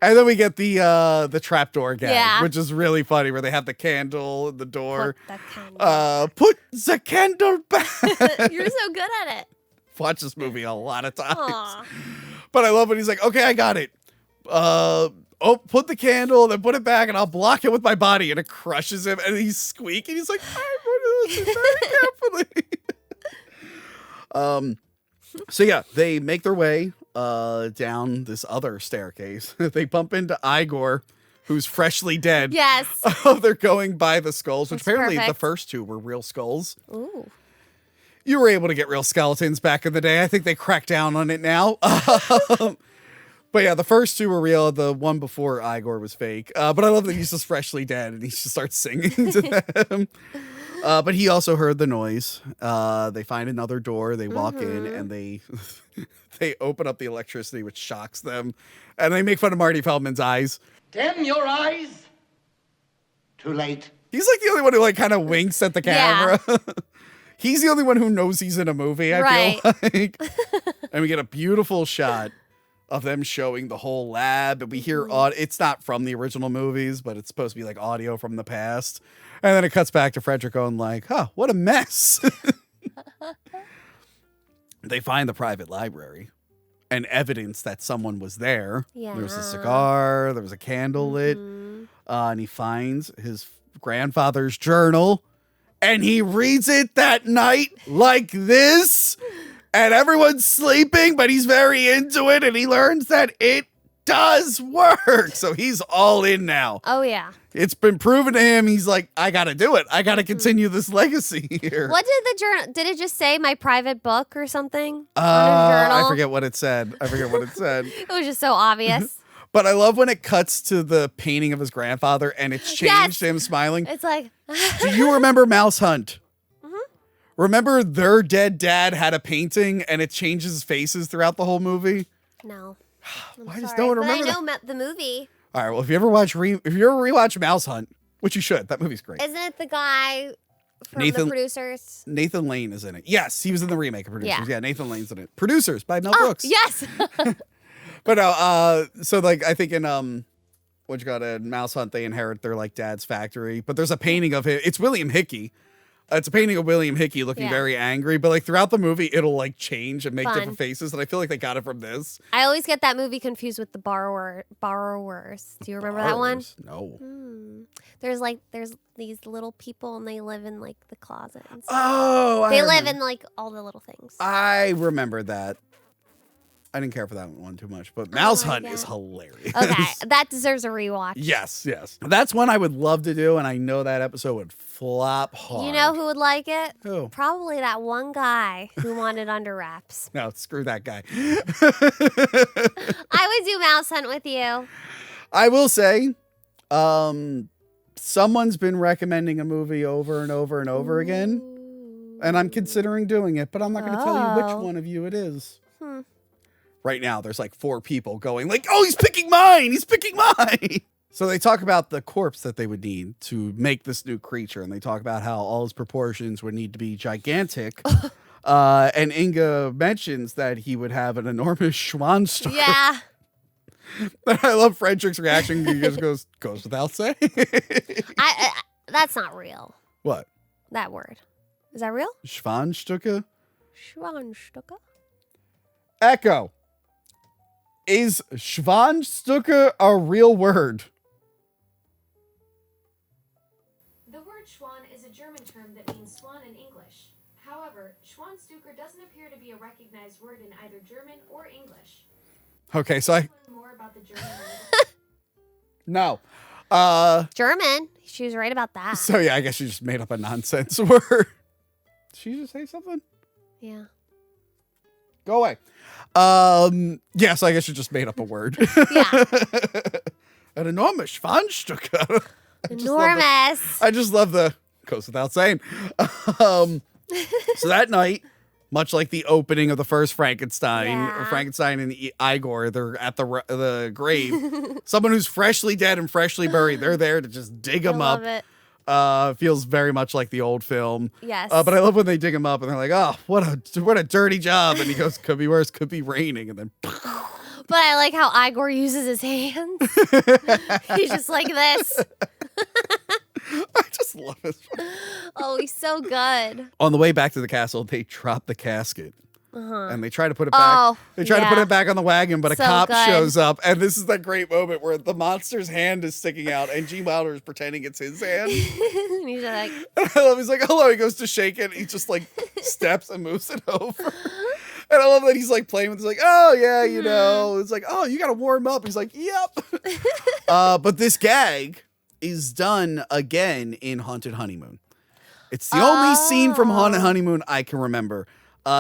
And then we get the trapdoor gag, which is really funny, where they have the candle in the door. Put the candle back. You're so good at it. Watch this movie a lot of times. Aww. But I love it. He's like, okay, I got it. Put the candle, then put it back, and I'll block it with my body. And it crushes him, and he's squeaking. He's like, I'm going to listen very carefully. So yeah, they make their way down this other staircase. They bump into Igor, who's freshly dead. Yes. They're going by the skulls, which apparently the first 2 were real skulls. Ooh. You were able to get real skeletons back in the day. I think they cracked down on it now. But yeah, the first 2 were real. The one before Igor was fake. But I love that he's just freshly dead and he just starts singing to them. But he also heard the noise. They find another door. They walk in and they open up the electricity, which shocks them. And they make fun of Marty Feldman's eyes. Dim your eyes. Too late. He's like the only one who like kind of winks at the camera. Yeah. He's the only one who knows he's in a movie, I feel like. And we get a beautiful shot of them showing the whole lab. And we hear, it's not from the original movies, but it's supposed to be like audio from the past. And then it cuts back to Frederick going like, what a mess. They find the private library and evidence that someone was there. Yeah. There was a cigar. There was a candle lit. And he finds his grandfather's journal. And he reads it that night like this. And everyone's sleeping, but he's very into it. And he learns that it does work. So he's all in now. Oh, yeah. It's been proven to him. He's like, I got to do it. I got to continue this legacy here. What did the journal, did it just say my private book or something on his journal? I forget what it said. It was just so obvious. But I love when it cuts to the painting of his grandfather and it's changed to him smiling. It's like. Do you remember Mouse Hunt? Remember their dead dad had a painting and it changes faces throughout the whole movie? No. Why does no one remember that? I know the movie. All right, well, if you ever rewatch Mouse Hunt, which you should, that movie's great. Isn't it the guy from the producers? Nathan Lane is in it. Yes, he was in the remake of Producers. Yeah, Nathan Lane's in it. Producers by Mel Oh, Brooks. yes. But no, so like I think in what you got in Mouse Hunt, they inherit their like dad's factory, but there's a painting of him. It's William Hickey. It's a painting of William Hickey looking very angry, but like throughout the movie, it'll like change and make different faces, and I feel like they got it from this. I always get that movie confused with the borrowers. Do you remember that one? No. There's these little people, and they live in like the closet. And stuff. Oh, they live in like all the little things. I remember that. I didn't care for that one too much, but Mouse Hunt is hilarious. Okay, that deserves a rewatch. Yes. That's one I would love to do, and I know that episode would flop hard. You know who would like it? Who? Probably that one guy who wanted under wraps. No, screw that guy. I would do Mouse Hunt with you. I will say, someone's been recommending a movie over and over and over again, and I'm considering doing it, but I'm not going to tell you which one of you it is. Right now, there's like 4 people going like, oh, he's picking mine. He's picking mine. So they talk about the corpse that they would need to make this new creature. And they talk about how all his proportions would need to be gigantic. And Inga mentions that he would have an enormous Schwanster. Yeah. I love Frederick's reaction. He just goes without saying. That's not real. What? That word. Is that real? Schwanstücke? Schwanstücke? Echo. Is Schwanstücke a real word? The word Schwan is a German term that means swan in English. However, Schwanstücke doesn't appear to be a recognized word in either German or English. Okay, so More about the German No. German. She was right about that. So yeah, I guess she just made up a nonsense word. Did she just say something? Yeah. Go away. Yeah, so I guess you just made up a word. Yeah. An enormous Schwanstücke. Enormous. I just love the goes without saying. So that night, much like the opening of the first Frankenstein, Frankenstein and Igor, they're at the grave. Someone who's freshly dead and freshly buried. They're there to just dig him up. It. Feels very much like the old film. Yes. But I love when they dig him up and they're like, oh, what a dirty job. And he goes, could be worse, could be raining. And then But I like how Igor uses his hands. He's just like this. I just love it. Oh, he's so good. On the way back to the castle, they drop the casket. And they try to put it back. They try to put it back on the wagon, but a cop shows up. And this is that great moment where the monster's hand is sticking out and Gene Wilder is pretending it's his hand. And he's like, I love he's like, hello. He goes to shake it. He just like steps and moves it over. And I love that he's like playing with it. He's like, oh, yeah, you know. It's like, oh, you got to warm up. He's like, yep. But this gag is done again in Haunted Honeymoon. It's the only scene from Haunted Honeymoon I can remember.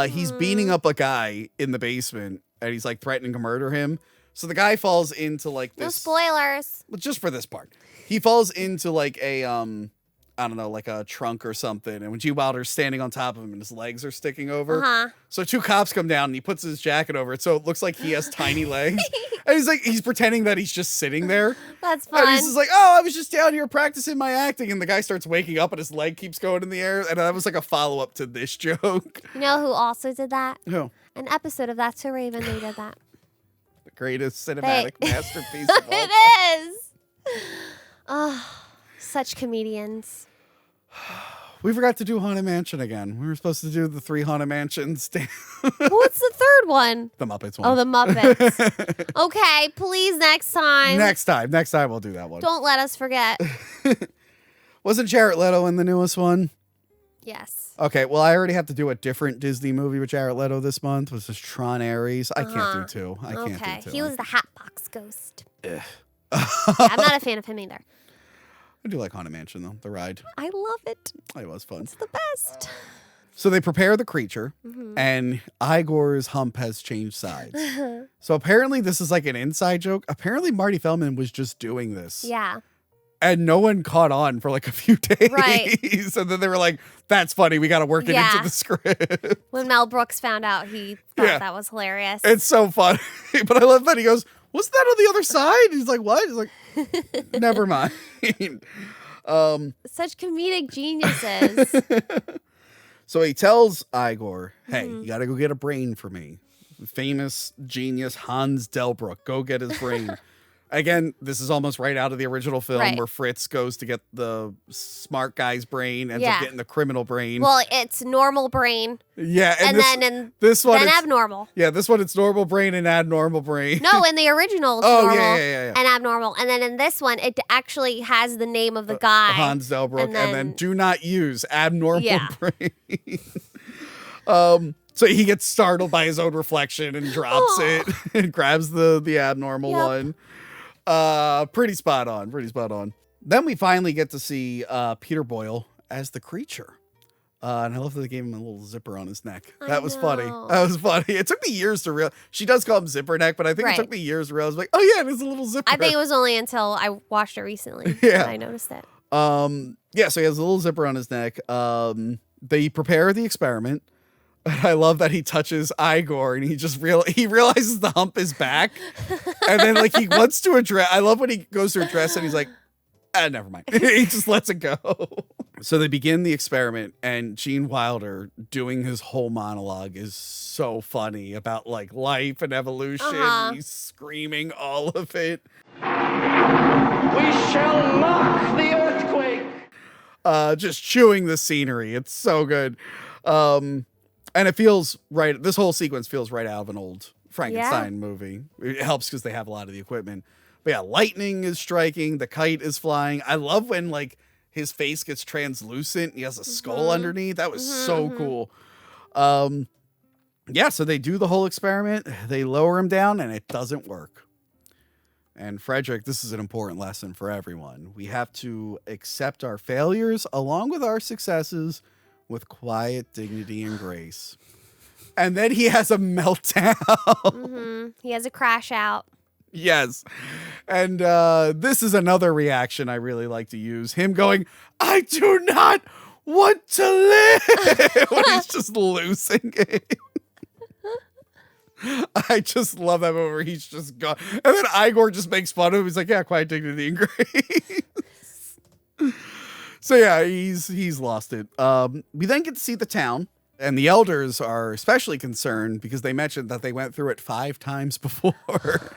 He's beating up a guy in the basement and he's like threatening to murder him. So the guy falls into like this. no spoilers. Just for this part. He falls into like a, I don't know, like a trunk or something. And when G. Wilder's standing on top of him and his legs are sticking over. So 2 cops come down and he puts his jacket over it. So it looks like he has tiny legs. And he's pretending that he's just sitting there. That's fun. And he's just like, oh, I was just down here practicing my acting. And the guy starts waking up and his leg keeps going in the air. And that was like a follow-up to this joke. You know who also did that? Who? An episode of That's So Raven, they did that. The greatest cinematic masterpiece of all time. It is. Oh, such comedians. We forgot to do Haunted Mansion again. We were supposed to do the 3 Haunted Mansions. What's the third one? The Muppets one. Oh, the Muppets. Okay, please next time. Next time we'll do that one. Don't let us forget. Wasn't Jared Leto in the newest one? Yes. Okay, well, I already have to do a different Disney movie with Jared Leto this month, which is Tron Ares. I can't do two. I can't do two. He was the Hatbox Ghost. Yeah, I'm not a fan of him either. I do like Haunted Mansion, though, the ride. I love it. It was fun. It's the best. So they prepare the creature, and Igor's hump has changed sides. So apparently this is like an inside joke. Apparently Marty Feldman was just doing this. Yeah. And no one caught on for like a few days. Right. And then they were like, that's funny. We got to work it into the script. When Mel Brooks found out, he thought that was hilarious. It's so funny. But I love that he goes, wasn't that on the other side? He's like, what? He's like, never mind. Such comedic geniuses. So he tells Igor, hey, you got to go get a brain for me. Famous genius Hans Delbruck. Go get his brain. Again, this is almost right out of the original film where Fritz goes to get the smart guy's brain, ends up getting the criminal brain. Well, it's normal brain. Yeah. And then this one, then abnormal. Yeah, this one it's normal brain and abnormal brain. No, in the original it's normal yeah. and abnormal. And then in this one, it actually has the name of the guy. Hans Delbruck. And then do not use abnormal brain. So he gets startled by his own reflection and drops it and grabs the abnormal one. Pretty spot on. Then we finally get to see Peter Boyle as the creature. And I love that they gave him a little zipper on his neck. That was funny. It took me years to realize. She does call him zipper neck, but I think it took me years to realize, like, oh yeah, it is a little zipper. I think it was only until I watched it recently that I noticed it. So he has a little zipper on his neck. They prepare the experiment. And I love that he touches Igor and he just he realizes the hump is back. And then like he wants to address. I love when he goes to address and he's like, never mind. He just lets it go. So they begin the experiment and Gene Wilder doing his whole monologue is so funny about like life and evolution. He's screaming all of it. We shall mock the earthquake. Just chewing the scenery. It's so good. And it feels right. This whole sequence feels right out of an old Frankenstein movie. It helps because they have a lot of the equipment. But yeah, lightning is striking. The kite is flying. I love when like his face gets translucent. He has a skull underneath. That was so cool. So they do the whole experiment. They lower him down and it doesn't work. And Frederick, this is an important lesson for everyone. We have to accept our failures along with our successes with quiet dignity and grace. And then he has a meltdown. He has a crash out. Yes. And this is another reaction I really like to use. Him going, I do not want to live. When he's just losing it. I just love that moment where he's just gone. And then Igor just makes fun of him. He's like, yeah, quiet dignity and grace. So yeah, he's lost it. We then get to see the town, and the elders are especially concerned because they mentioned that they went through it 5 times before,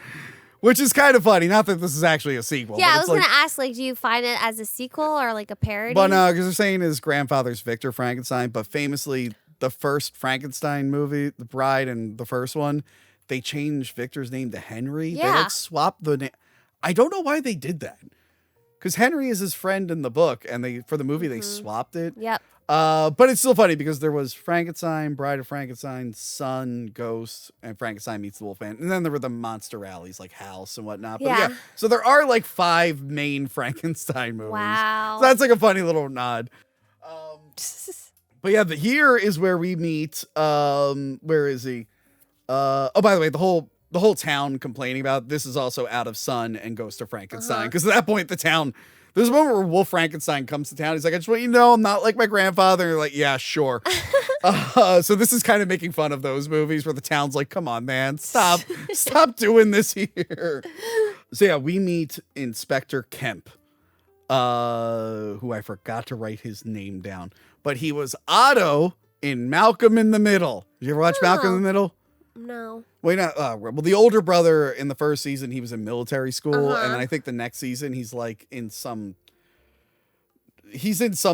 which is kind of funny. Not that this is actually a sequel. Yeah, I was going to ask, like, do you find it as a sequel or like a parody? But no, because they're saying his grandfather's Victor Frankenstein, but famously the first Frankenstein movie, The Bride and the first one, they changed Victor's name to Henry. Yeah. They like swapped the name. I don't know why they did that. Because Henry is his friend in the book, and for the movie they swapped it. Yep. But it's still funny because there was Frankenstein, Bride of Frankenstein, Son, Ghost, and Frankenstein Meets the Wolfman. And then there were the monster rallies like House and whatnot. But yeah, so there are like 5 main Frankenstein movies. Wow. So that's like a funny little nod. But yeah, here is where we meet. Where is he? By the way, the whole town complaining about this is also out of Son and Ghost of Frankenstein. Because at that point, the town, there's a moment where Wolf Frankenstein comes to town. He's like, I just want you to know I'm not like my grandfather. And they're like, yeah, sure. So this is kind of making fun of those movies where the town's like, come on, man, stop doing this here. So yeah, we meet Inspector Kemp, who I forgot to write his name down. But he was Otto in Malcolm in the Middle. Did you ever watch Malcolm in the Middle? No. Wait, not well. The older brother in the first season, he was in military school, and then I think the next season he's like in some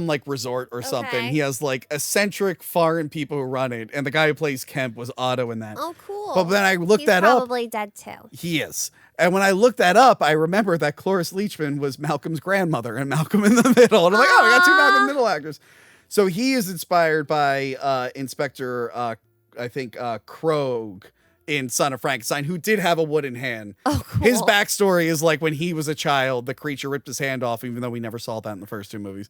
like resort or something. He has like eccentric foreign people who run it, and the guy who plays Kemp was Otto in that. Oh, cool. But then I looked that He's up. Probably dead too. He is. And when I looked that up, I remember that Cloris Leachman was Malcolm's grandmother in Malcolm in the Middle, and I'm like, oh, I got 2 Malcolm in the Middle actors. So he is inspired by Inspector, I think, Krogh in Son of Frankenstein, who did have a wooden hand. Oh, cool. His backstory is like when he was a child, the creature ripped his hand off, even though we never saw that in the first 2 movies.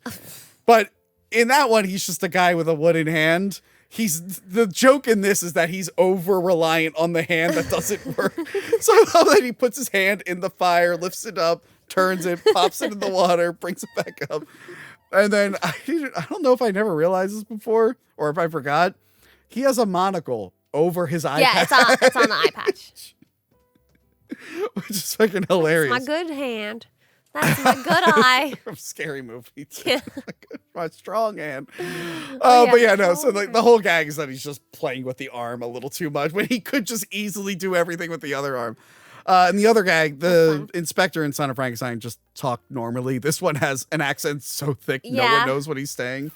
But in that one, he's just a guy with a wooden hand. The joke in this is that he's over reliant on the hand that doesn't work. So I love that he puts his hand in the fire, lifts it up, turns it, pops it in the water, brings it back up. And then I don't know if I never realized this before or if I forgot. He has a monocle over his eye patch. Yeah, it's on the eye patch. Which is fucking hilarious. That's my good hand. That's my good eye. From Scary Movie. Too. Yeah. My strong hand. Oh, yeah, but yeah, no. So strong the whole gag is that he's just playing with the arm a little too much when he could just easily do everything with the other arm. And the other gag, the inspector in Son of Frankenstein just talked normally. This one has an accent so thick no one knows what he's saying.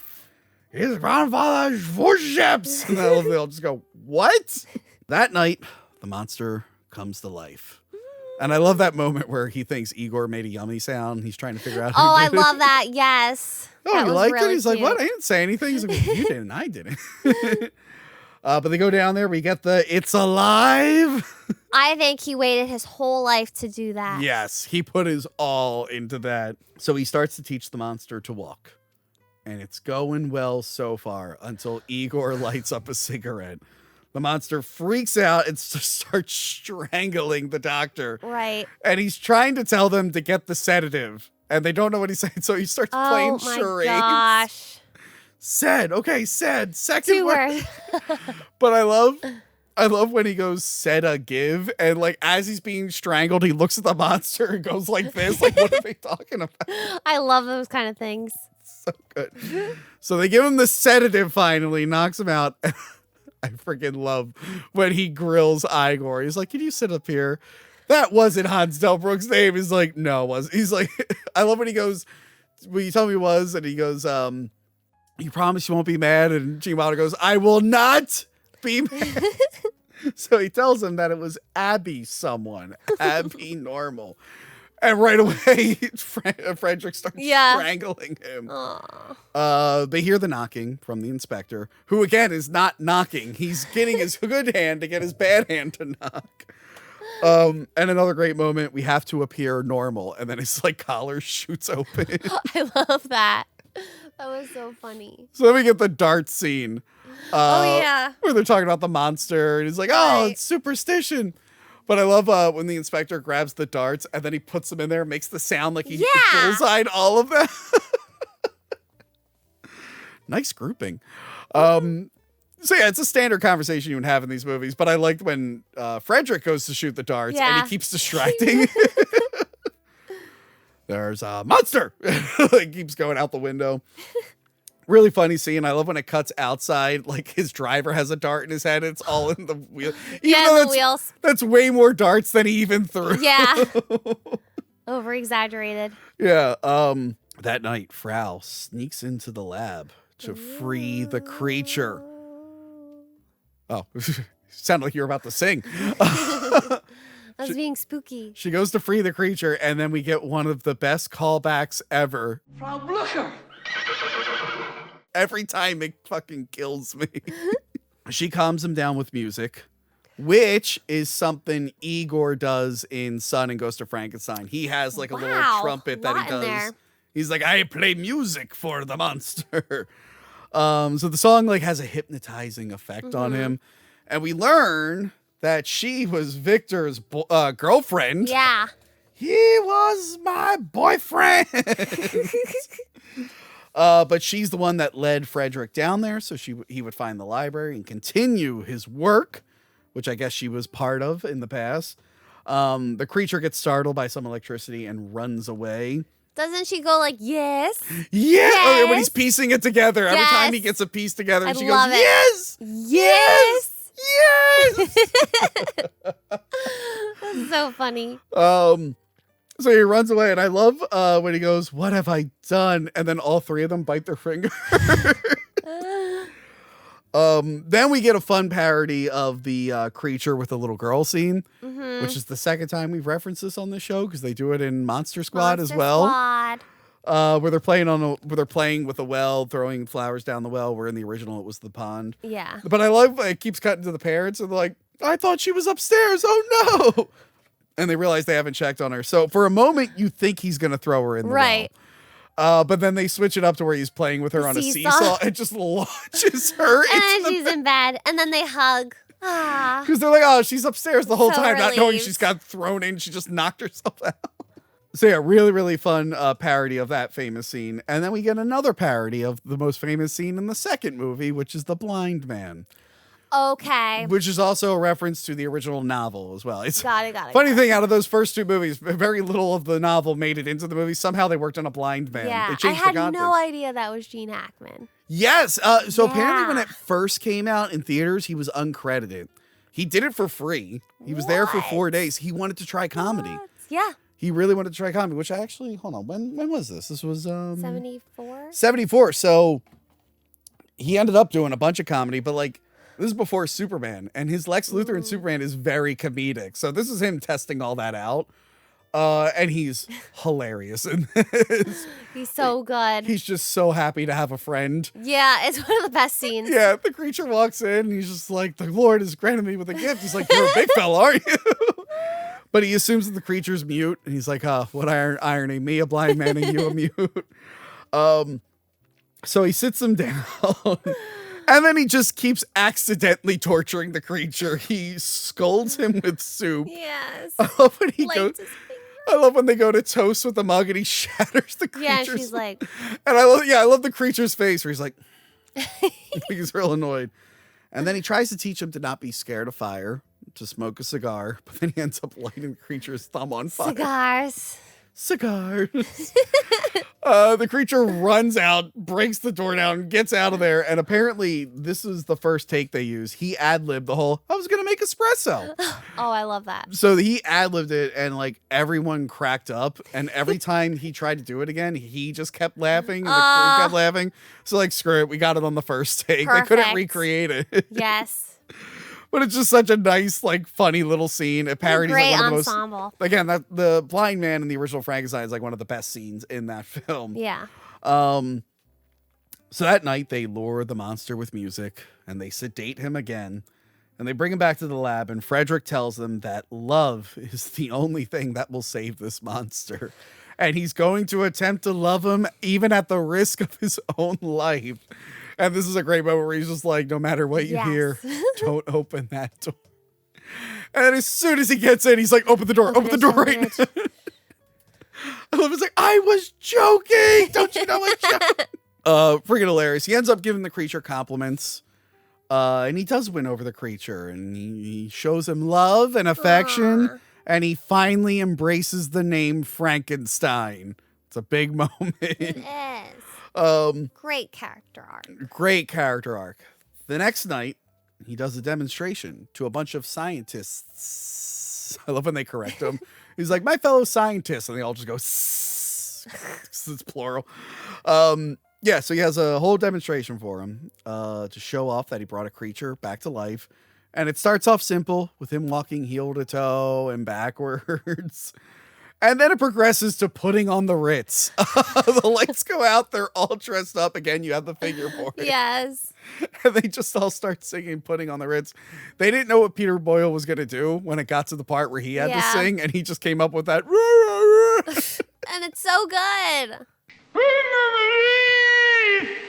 His grandfather's footsteps. And they'll just go, what? That night, the monster comes to life. And I love that moment where he thinks Igor made a yummy sound. He's trying to figure out who I did it. love that. Yes. Oh, that you was liked really it? He's like, cute. what? I didn't say anything. He's like, you didn't. I didn't. But they go down there. We get the "It's alive." I think he waited his whole life to do that. Yes, he put his all into that. So he starts to teach the monster to walk. And it's going well so far until Igor lights up a cigarette. The monster freaks out and starts strangling the doctor. Right. And he's trying to tell them to get the sedative. And they don't know what he's saying. So he starts playing charades. Oh, my gosh. Said. Okay, said. Second 2 word. words. But I love when he goes, said a give. And like, as he's being strangled, he looks at the monster and goes like this. Like, what are they talking about? I love those kind of things. So good. So they give him the sedative finally, knocks him out. I freaking love when he grills Igor. He's like, can you sit up here? That wasn't Hans Delbruck's name. He's like, no, it wasn't. He's like, I love when he goes, will you tell me it was? And he goes, you promise you won't be mad? And Gene Wilder goes, I will not be mad. So he tells him that it was Abby someone, Abby Normal. And right away, Frederick starts strangling him. They hear the knocking from the inspector, who again is not knocking. He's getting his good hand to get his bad hand to knock. And another great moment, we have to appear normal, and then his like collar shoots open. I love that. That was so funny. So then we get the dart scene. Where they're talking about the monster, and he's like, oh, it's superstition. But I love when the inspector grabs the darts and then he puts them in there and makes the sound like he bullseyed all of them. Nice grouping. So yeah, it's a standard conversation you would have in these movies. But I liked when Frederick goes to shoot the darts and he keeps distracting. There's a monster. It keeps going out the window. Really funny scene. I love when it cuts outside, like his driver has a dart in his head. It's all in the wheel. The wheels. That's way more darts than he even threw. Yeah. Over exaggerated. Yeah. That night, Frau sneaks into the lab to free the creature. Oh, sounded like you were about to sing. I was being spooky. She goes to free the creature, and then we get one of the best callbacks ever. Frau Blucher. Every time it fucking kills me. She calms him down with music, which is something Igor does in Son and Ghost of Frankenstein. He has like a little trumpet that he does. He's like, I play music for the monster. So the song like has a hypnotizing effect on him. And we learn that she was Victor's girlfriend. Yeah. He was my boyfriend. But she's the one that led Frederick down there, so he would find the library and continue his work, which I guess she was part of in the past. The creature gets startled by some electricity and runs away. Doesn't she go like, yes? Yeah. Yes. Oh, when he's piecing it together. Every time he gets a piece together, and she goes, love it. yes! Yes! Yes! That's so funny. So he runs away, and I love when he goes, what have I done? And then all three of them bite their finger. Then we get a fun parody of the creature with the little girl scene, which is the second time we've referenced this on the show because they do it in Monster Squad as well. where they're playing with a well, throwing flowers down the well, where in the original it was the pond. Yeah. But I love it keeps cutting to the parents and they're like, I thought she was upstairs. Oh no. And they realize they haven't checked on her. So for a moment you think he's gonna throw her in the well. But then they switch it up to where he's playing with her on a seesaw and just launches her. And then she's in bed and then they hug. Because they're like, oh, she's upstairs the whole time, relieved. not knowing she's got thrown in. She just knocked herself out. So yeah, really, really fun parody of that famous scene. And then we get another parody of the most famous scene in the second movie, which is the blind man. Okay. Which is also a reference to the original novel as well. It's got it. Funny thing, out of those first two movies, very little of the novel made it into the movie. Somehow they worked on a blind man. Yeah, They changed I had the context. no idea that was Gene Hackman. Yes. So apparently when it first came out in theaters, he was uncredited. He did it for free. He was there for 4 days. He wanted to try comedy. What? Yeah. He really wanted to try comedy, which I actually, hold on, when was this? This was 74? 74. So he ended up doing a bunch of comedy, but like this is before Superman, and his Lex Luthor in Superman is very comedic. So this is him testing all that out. And he's hilarious in this. He's so good. He's just so happy to have a friend. Yeah, it's one of the best scenes. Yeah, the creature walks in and he's just like, the Lord has granted me with a gift. He's like, you're a big fella, aren't you? But he assumes that the creature's mute. And he's like, what irony, me a blind man and you a mute. So he sits him down. And then he just keeps accidentally torturing the creature. He scolds him with soup. Yes. I love when they go to toast with the mug and he shatters the creature's. Yeah, and she's like. And I love the creature's face where he's like, he's real annoyed. And then he tries to teach him to not be scared of fire, to smoke a cigar, but then he ends up lighting the creature's thumb on fire. Cigars. The creature runs out, breaks the door down, gets out of there, and apparently this is the first take they use. He ad-libbed the whole, I was going to make espresso. Oh, I love that. So he ad-libbed it, and like everyone cracked up, and every time he tried to do it again, he just kept laughing, and the crew kept laughing. So like, screw it, we got it on the first take. Perfect. They couldn't recreate it. Yes. But it's just such a nice, like, funny little scene. It parodies great like one of the ensemble. most. Again, the blind man in the original Frankenstein is like one of the best scenes in that film. Yeah. So that night they lure the monster with music and they sedate him again, and they bring him back to the lab. And Frederick tells them that love is the only thing that will save this monster, and he's going to attempt to love him even at the risk of his own life. And this is a great moment where he's just like, no matter what you hear, don't open that door. And as soon as he gets in, he's like, open the door right now. I love it. It's like, I was joking. Don't you know it's joking? Freaking hilarious. He ends up giving the creature compliments. And he does win over the creature. And he shows him love and affection. And he finally embraces the name Frankenstein. It's a big moment. It is. Great character arc. Great character arc. The next night, he does a demonstration to a bunch of scientists. I love when they correct him. He's like, my fellow scientists. And they all just go, it's plural. Yeah, so he has a whole demonstration for him to show off that he brought a creature back to life. And it starts off simple with him walking heel to toe and backwards. And then it progresses to putting on the Ritz. The lights go out. They're all dressed up. Again, you have the figure for it. Yes. And they just all start singing Putting on the Ritz. They didn't know what Peter Boyle was going to do when it got to the part where he had to sing. And he just came up with that. And it's so good.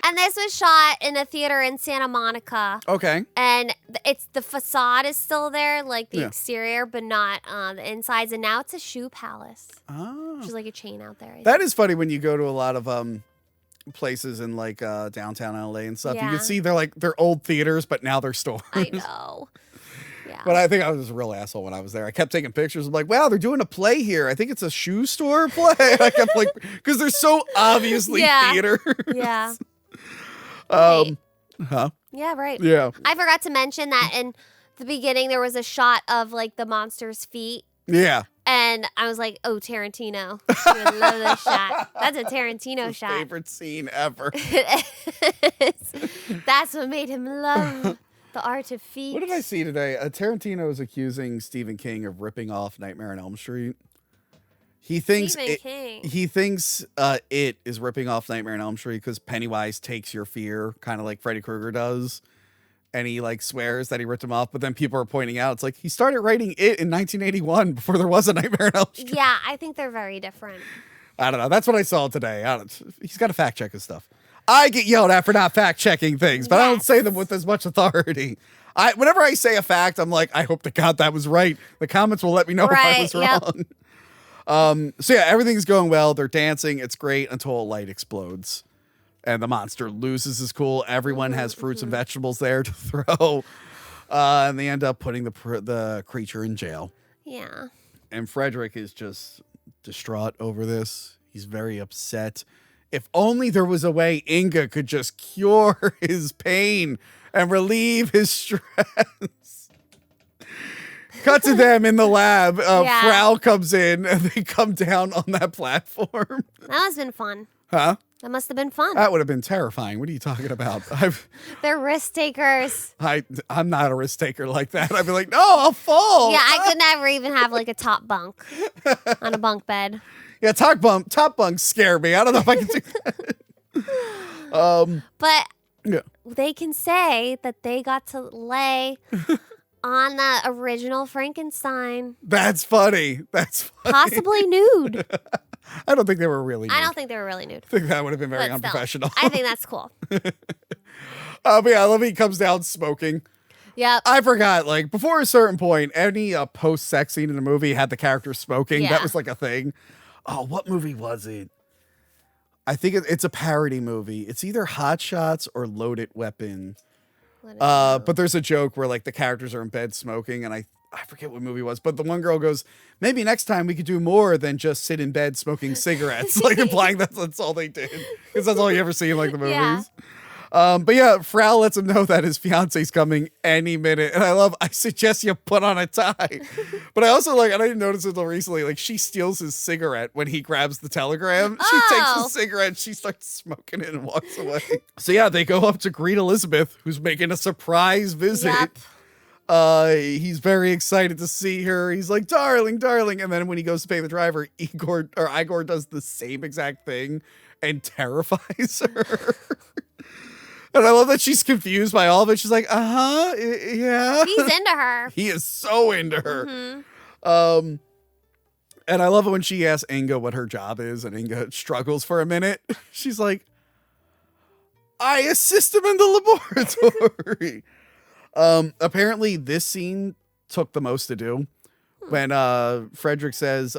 And this was shot in a theater in Santa Monica. Okay. And it's the facade is still there, like the exterior, but not the insides. And now it's a shoe palace. Oh. Which is like a chain out there. That is funny when you go to a lot of places in like downtown LA and stuff. Yeah. You can see they're old theaters, but now they're stores. I know. Yeah. But I think I was a real asshole when I was there. I kept taking pictures. I'm like, wow, they're doing a play here. I think it's a shoe store play. I kept like, because they're so obviously theater. Yeah. Huh? Yeah, right. Yeah. I forgot to mention that in the beginning there was a shot of like the monster's feet. Yeah. And I was like, oh, Tarantino. I love this shot. That's a Tarantino shot. Favorite scene ever. That's what made him love the art of feet. What did I see today? Tarantino is accusing Stephen King of ripping off Nightmare on Elm Street. He thinks Stephen King. He thinks it is ripping off Nightmare on Elm Street because Pennywise takes your fear, kind of like Freddy Krueger does, and he like swears that he ripped him off. But then people are pointing out it's like he started writing it in 1981 before there was a Nightmare on Elm Street. Yeah, I think they're very different. I don't know. That's what I saw today. He's got to fact check his stuff. I get yelled at for not fact checking things, but I don't say them with as much authority. Whenever I say a fact, I'm like, I hope to God that was right. The comments will let me know if I was wrong. So yeah, everything's going well. They're dancing. It's great until a light explodes and the monster loses his cool. Everyone has fruits and vegetables there to throw. And they end up putting the creature in jail. Yeah. And Frederick is just distraught over this. He's very upset. If only there was a way Inga could just cure his pain and relieve his stress. Cut to them in the lab. Frau comes in and they come down on that platform. That must have been fun. Huh? That must have been fun. That would have been terrifying. What are you talking about? They're risk takers. I'm not a risk taker like that. I'd be like, no, I'll fall. Yeah, I could never even have like a top bunk on a bunk bed. Yeah, top bunks scare me. I don't know if I can do that. But they can say that they got to lay on the original Frankenstein. That's funny. Possibly nude. I don't think they were really nude. I don't think they were really nude. I think that would have been very unprofessional. I think that's cool. But yeah, I love he comes down smoking. Yep. I forgot, like, before a certain point, any post-sex scene in the movie had the character smoking. Yeah. That was like a thing. Oh, what movie was it? I think it's a parody movie. It's either Hot Shots or Loaded Weapon. But there's a joke where like the characters are in bed smoking, and I forget what movie it was, but the one girl goes, maybe next time we could do more than just sit in bed smoking cigarettes, like implying that's all they did, because that's all you ever see in like the movies. Yeah. But yeah, Frau lets him know that his fiance's coming any minute. And I suggest you put on a tie. But I also and I didn't notice it until recently, like she steals his cigarette when he grabs the telegram. She takes his cigarette, she starts smoking it and walks away. So yeah, they go up to greet Elizabeth, who's making a surprise visit. Yep. He's very excited to see her. He's like, darling, darling. And then when he goes to pay the driver, Igor does the same exact thing and terrifies her. And I love that she's confused by all of it. She's like, yeah. He's into her. He is so into her. And I love it when she asks Inga what her job is, and Inga struggles for a minute. She's like, I assist him in the laboratory. Apparently this scene took the most to do. When Frederick says,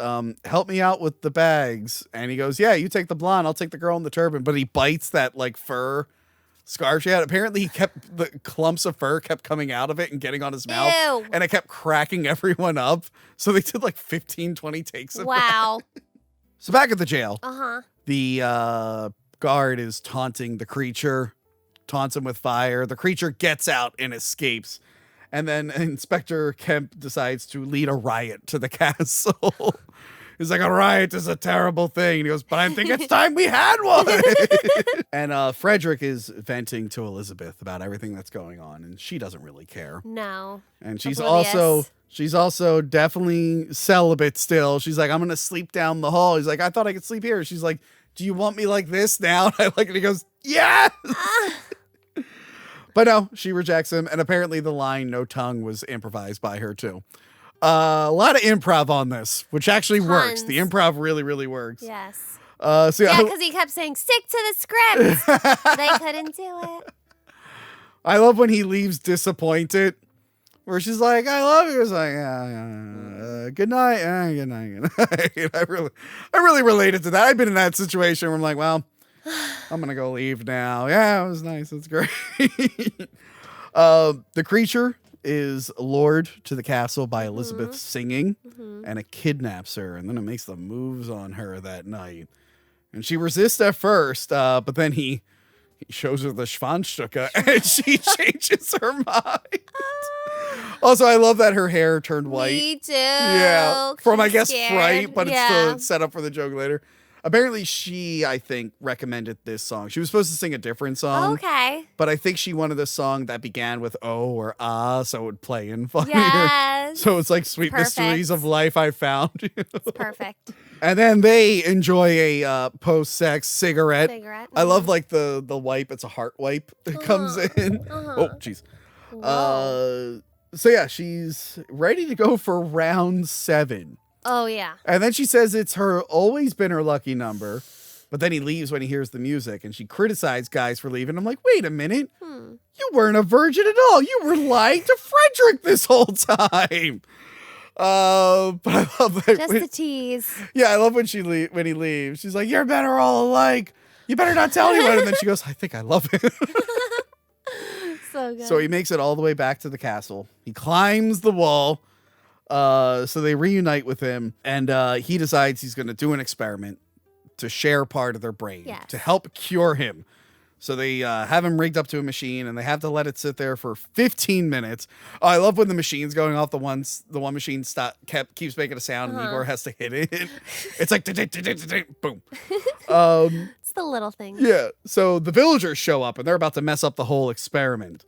help me out with the bags. And he goes, yeah, you take the blonde, I'll take the girl in the turban. But he bites that like fur scarf she had. Apparently the clumps of fur kept coming out of it and getting on his mouth. Ew. And it kept cracking everyone up. So they did like 15, 20 takes of Wow. that. So back at the jail, Uh-huh. the guard is taunting the creature, taunts him with fire. The creature gets out and escapes. And then Inspector Kemp decides to lead a riot to the castle. He's like, a riot is a terrible thing. And he goes, but I think it's time we had one. And Frederick is venting to Elizabeth about everything that's going on. And she doesn't really care. No. And she's Oblivious. also definitely celibate still. She's like, I'm going to sleep down the hall. He's like, I thought I could sleep here. She's like, do you want me like this now? And I like it. He goes, yes. But no, she rejects him. And apparently the line, no tongue, was improvised by her too. A lot of improv on this, which actually works. The improv really, really works. Yes. So yeah, because he kept saying, stick to the script. They couldn't do it. I love when he leaves disappointed, where she's like, I love you. It's like, yeah. Good night. Good night. Good night. I really related to that. I've been in that situation where I'm like, well, I'm going to go leave now. Yeah, it was nice. It's great. The creature is lured to the castle by Elizabeth singing, and it kidnaps her, and then it makes the moves on her that night. And she resists at first, but then he shows her the Schwanzstücke, and she changes her mind. Also, I love that her hair turned white. Me too. Yeah, from I guess scared. fright, but it's still set up for the joke later. Apparently, she, I think, recommended this song. She was supposed to sing a different song. Okay. But I think she wanted a song that began with O or Ah, so it would play in funnier. Yes. So it's like Sweet Perfect. Mysteries of Life I Found. It's perfect. And then they enjoy a post-sex cigarette. I love like the wipe. It's a heart wipe that comes in. Oh, jeez. So yeah, she's ready to go for round 7. Oh yeah. And then she says it's always been her lucky number. But then he leaves when he hears the music, and she criticized guys for leaving. I'm like, wait a minute. You weren't a virgin at all. You were lying to Frederick this whole time. But I love that. Just the tease. Yeah, I love when he leaves. She's like, you're better all alike. You better not tell anyone. And then she goes, I think I love him. So good. So he makes it all the way back to the castle. He climbs the wall. So they reunite with him, and he decides he's going to do an experiment to share part of their brain to help cure him. So they have him rigged up to a machine, and they have to let it sit there for 15 minutes. Oh, I love when the machine's going off. The one machine keeps making a sound, and Igor has to hit it. It's like boom. It's the little things. Yeah. So the villagers show up, and they're about to mess up the whole experiment.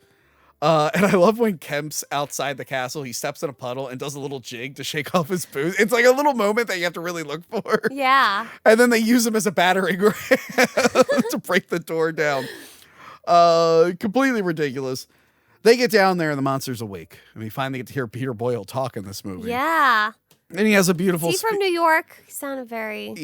And I love when Kemp's outside the castle. He steps in a puddle and does a little jig to shake off his boots. It's like a little moment that you have to really look for. Yeah. And then they use him as a battering ram to break the door down. Completely ridiculous. They get down there and the monster's awake. And we finally get to hear Peter Boyle talk in this movie. Yeah. And he has a beautiful... Is he from New York? He sounded very...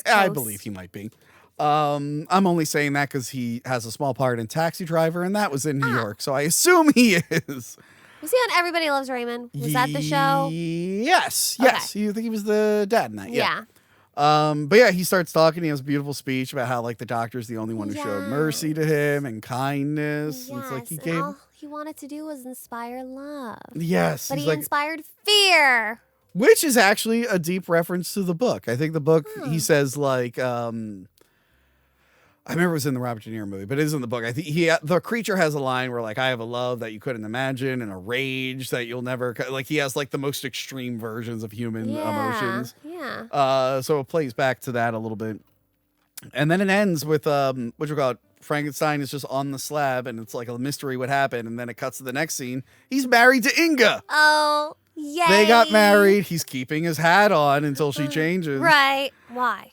I believe he might be. I'm only saying that because he has a small part in Taxi Driver, and that was in New York, so I assume he is. Was he on Everybody Loves Raymond? Was that the show? Yes. Okay. You think he was the dad in that? Yeah. But yeah, he starts talking. He has a beautiful speech about how like the doctor's the only one who showed mercy to him and kindness. Yes. It's like he and gave. all he wanted to do was inspire love. Yes, but he inspired fear. Which is actually a deep reference to the book. I think the book he says like. I remember it was in the Robert De Niro movie, but it is in the book. I think the creature has a line where like, I have a love that you couldn't imagine and a rage that you'll never, like he has like the most extreme versions of human emotions. Yeah. So it plays back to that a little bit. And then it ends with, what you call it? Frankenstein is just on the slab and it's like a mystery what happened. And then it cuts to the next scene. He's married to Inga. Oh, yay. They got married. He's keeping his hat on until she changes. Right. Why?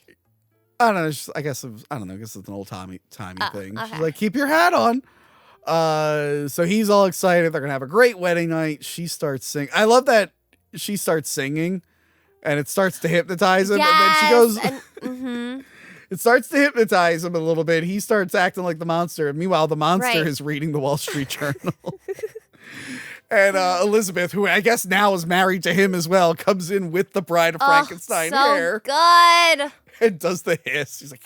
I don't know. I guess it's an old timey thing. Okay. She's like, keep your hat on. So he's all excited. They're gonna have a great wedding night. She starts singing. I love that she starts singing, and it starts to hypnotize him. Yes. And then she goes. It starts to hypnotize him a little bit. He starts acting like the monster, and meanwhile, the monster is reading the Wall Street Journal. And Elizabeth, who I guess now is married to him as well, comes in with the Bride of Frankenstein hair. Good. And does the hiss. She's like,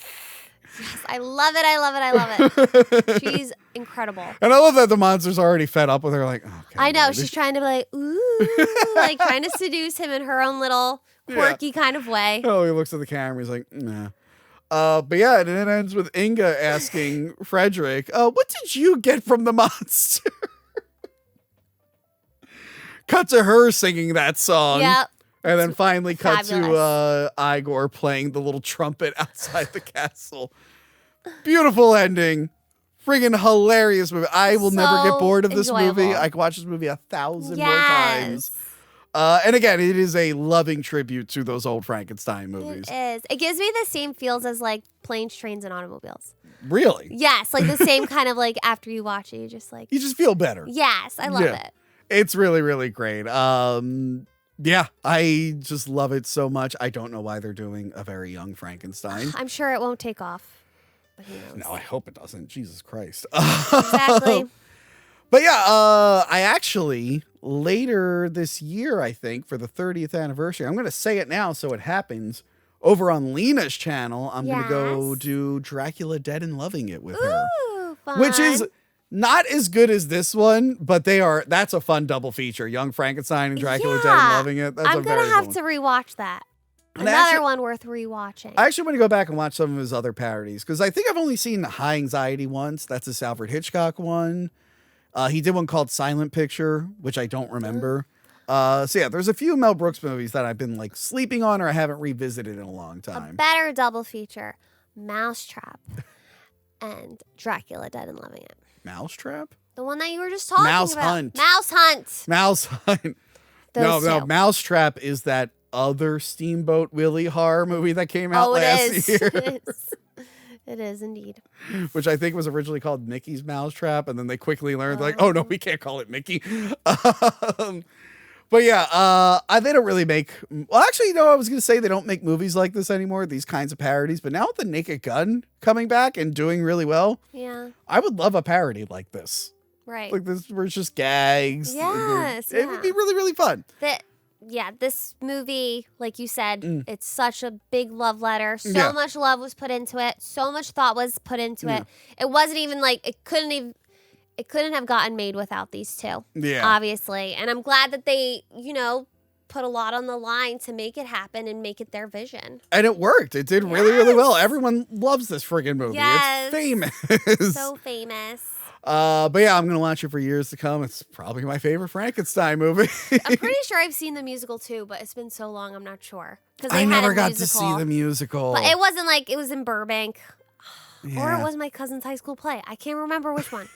yes, I love it. I love it. I love it. She's incredible. And I love that the monster's already fed up with her. Like, oh, I know. She's trying to be like, ooh, like trying to seduce him in her own little quirky kind of way. Oh, he looks at the camera. He's like, nah. But yeah, and it ends with Inga asking Frederick, what did you get from the monster? Cut to her singing that song. Yep. And then finally cut to Igor playing the little trumpet outside the castle. Beautiful ending. Friggin' hilarious movie. I will never get bored of this movie. I could watch this movie 1,000 more times. And again, it is a loving tribute to those old Frankenstein movies. It is. It gives me the same feels as like Planes, Trains, and Automobiles. Really? Yes. Like the same kind of like after you watch it, you just feel better. Yes. I love it. It's really, really great. Yeah, I just love it so much. I don't know why they're doing a very young Frankenstein. I'm sure it won't take off. But who knows? No, I hope it doesn't. Jesus Christ. Exactly. But yeah, I actually, later this year, I think, for the 30th anniversary, I'm going to say it now so it happens, over on Lena's channel, I'm going to go do Dracula Dead and Loving It with her. Fun. Which is not as good as this one, but that's a fun double feature. Young Frankenstein and Dracula Dead and Loving It. That's I'm going to have to rewatch that. Another one worth rewatching. I actually want to go back and watch some of his other parodies because I think I've only seen the High Anxiety once. That's a Alfred Hitchcock one. He did one called Silent Picture, which I don't remember. So yeah, there's a few Mel Brooks movies that I've been like sleeping on or I haven't revisited in a long time. A better double feature, Mousetrap and Dracula Dead and Loving It. Mousetrap? The one that you were just talking about. Hunt. Mouse Hunt. Mouse Hunt. No, Mousetrap is that other Steamboat Willie horror movie that came out last year. It is indeed. Which I think was originally called Mickey's Mousetrap, and then they quickly learned, like, oh no, we can't call it Mickey. But yeah, they don't really make. Well, actually, I was going to say they don't make movies like this anymore, these kinds of parodies. But now with the Naked Gun coming back and doing really well, yeah, I would love a parody like this. Right. Like this, where it's just gags. Yes. It would be really, really fun. This movie, like you said, it's such a big love letter. So much love was put into it. So much thought was put into it. It wasn't even like it couldn't have gotten made without these two. Yeah. Obviously. And I'm glad that they, put a lot on the line to make it happen and make it their vision. And it worked. It did really, really well. Everyone loves this friggin' movie. Yes. It's famous. So famous. But yeah, I'm going to watch it for years to come. It's probably my favorite Frankenstein movie. I'm pretty sure I've seen the musical too, but it's been so long, I'm not sure. I never got to see the musical. But it wasn't like it was in Burbank. Yeah. Or it was my cousin's high school play. I can't remember which one.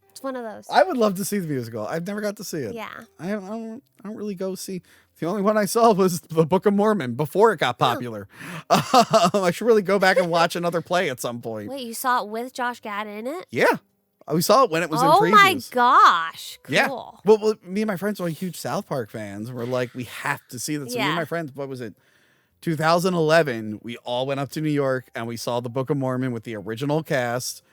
It's one of those. I would love to see the musical. I've never got to see it. Yeah. I don't really go see. The only one I saw was the Book of Mormon before it got popular. I should really go back and watch another play at some point. Wait, you saw it with Josh Gad in it? Yeah. We saw it when it was in previews. Oh my gosh. Cool. Yeah. Well, me and my friends were huge South Park fans. We're like, we have to see this. So me and my friends, what was it? 2011, we all went up to New York and we saw the Book of Mormon with the original cast.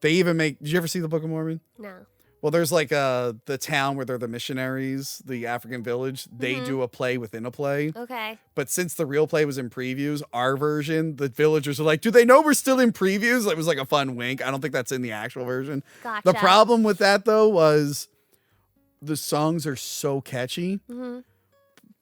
They even did you ever see the Book of Mormon? No. Well, there's like the town where they're the missionaries, the African village. They do a play within a play. Okay. But since the real play was in previews, our version, the villagers are like, do they know we're still in previews? It was like a fun wink. I don't think that's in the actual version. Gotcha. The problem with that, though, was the songs are so catchy,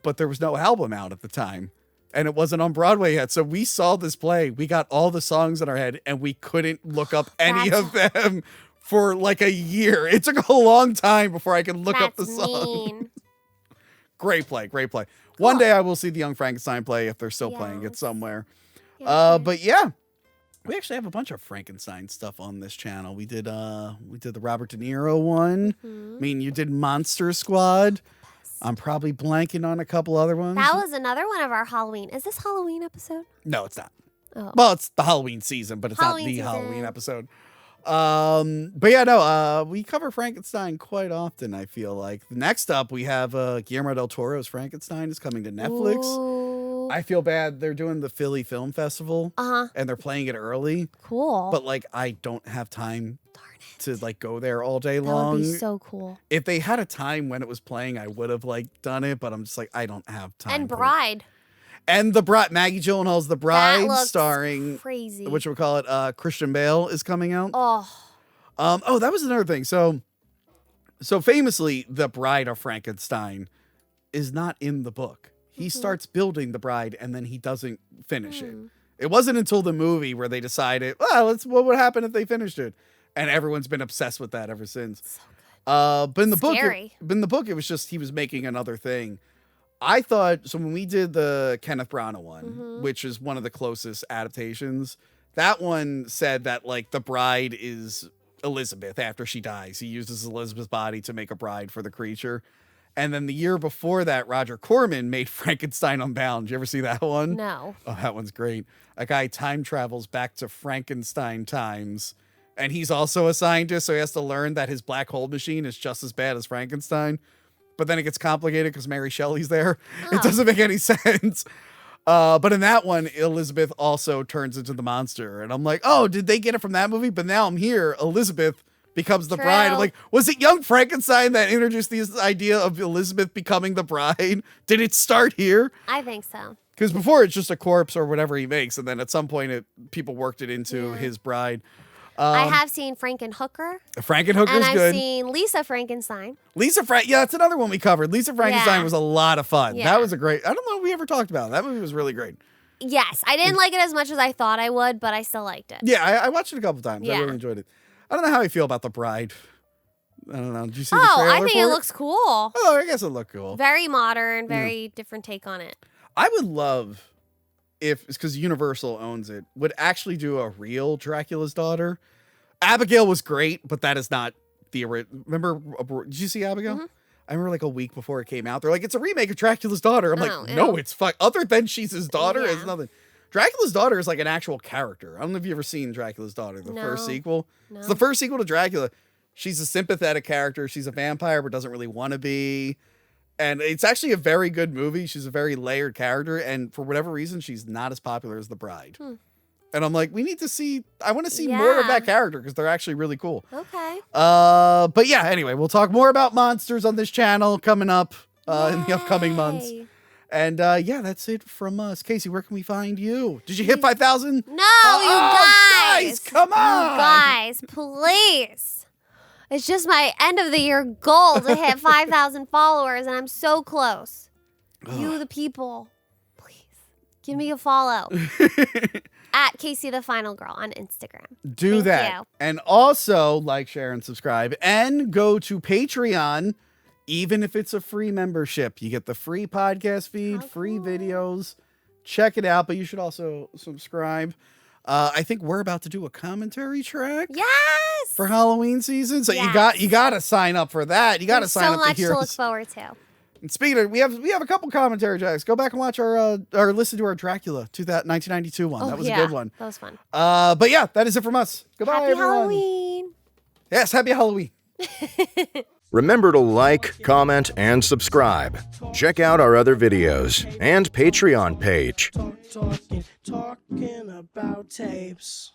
but there was no album out at the time. And it wasn't on Broadway yet. So we saw this play. We got all the songs in our head, and we couldn't look up any of them for like a year. It took a long time before I could look up the song. Great play. Cool. One day I will see the Young Frankenstein play if they're still playing it somewhere. But yeah, we actually have a bunch of Frankenstein stuff on this channel. We did the Robert De Niro one. I mean, you did Monster Squad. I'm probably blanking on a couple other ones. That was another one of our Halloween. Is this Halloween episode? No, it's not. Oh. Well, it's the Halloween season, but it's not the Halloween episode. But yeah, no, we cover Frankenstein quite often, I feel like. Next up, we have Guillermo del Toro's Frankenstein is coming to Netflix. Ooh. I feel bad. They're doing the Philly Film Festival, and they're playing it early. Cool. But like, I don't have time to like go there all day long. That would be so cool. If they had a time when it was playing, I would have like done it, but I'm just like, I don't have time. And Bride. And the Bride, Maggie Gyllenhaal's The Bride, starring crazy. What we call it, Christian Bale is coming out. Oh, that was another thing. So famously, The Bride of Frankenstein is not in the book. He starts building the bride and then he doesn't finish it. It wasn't until the movie where they decided, well, what would happen if they finished it? And everyone's been obsessed with that ever since. So good. But in the book, it was just he was making another thing. I thought, so when we did the Kenneth Branagh one, which is one of the closest adaptations, that one said that like the bride is Elizabeth after she dies. He uses Elizabeth's body to make a bride for the creature. And then the year before that, Roger Corman made Frankenstein Unbound. Did you ever see that one? No. Oh, that one's great. A guy time travels back to Frankenstein times. And he's also a scientist, so he has to learn that his black hole machine is just as bad as Frankenstein. But then it gets complicated because Mary Shelley's there. It doesn't make any sense. But in that one, Elizabeth also turns into the monster. And I'm like, oh, did they get it from that movie? But now I'm here. Elizabeth becomes the bride. I'm like, was it Young Frankenstein that introduced this idea of Elizabeth becoming the bride? Did it start here? I think so. Because before it's just a corpse or whatever he makes. And then at some point, people worked it into his bride. I have seen Frankenhooker. Frankenhooker's and I've good. seen Lisa Frankenstein. Yeah, that's another one we covered. Lisa Frankenstein was a lot of fun. Yeah. That was a great. I don't know if we ever talked about it. That movie was really great. Yes, I didn't like it as much as I thought I would, but I still liked it. Yeah, I watched it a couple times. I really enjoyed it. I don't know how I feel about The Bride. I don't know. Did you see the trailer I think for it looks cool. Oh, I guess it looked cool. Very modern, very different take on it. I would love if, because Universal owns it, would actually do a real Dracula's Daughter. Abigail was great, but that is not the original. Remember, did you see Abigail? I remember like a week before it came out, they're like, it's a remake of Dracula's Daughter. I'm like, ew. no, it's other than she's his daughter, Yeah. it's nothing. Dracula's Daughter is like an actual character. I don't know if you've ever seen Dracula's Daughter, the first sequel. No. It's the first sequel to Dracula. She's a sympathetic character. She's a vampire, but doesn't really want to be. And it's actually a very good movie. She's a very layered character. And for whatever reason, she's not as popular as the bride. And I'm like, I want to see more of that character because they're actually really cool. Okay. But yeah, anyway, we'll talk more about monsters on this channel coming up in the upcoming months. And yeah, that's it from us. Casey, where can we find you? Did you hit 5,000? No, you guys. Come on. You guys, please. It's just my end of the year goal to hit 5,000 followers, and I'm so close. You, the people, please give me a follow. At Casey the Final Girl on Instagram. Do Thank that. you. And also like, share, and subscribe. And go to Patreon. Even if it's a free membership, you get the free podcast feed, free videos. Check it out, but you should also subscribe. I think we're about to do a commentary track. Yes. For Halloween season. So Yes. you got to sign up for that. You got to There's sign so up much to hear to look us. forward to. And speaking of, we have a couple commentary tracks. Go back and watch our or listen to our Dracula 1992 one. That was a good one. That was fun. But yeah, that is it from us. Goodbye, Happy everyone. Halloween. Yes, happy Halloween. Remember to like, comment, and subscribe. Check out our other videos and Patreon page. Talking about tapes.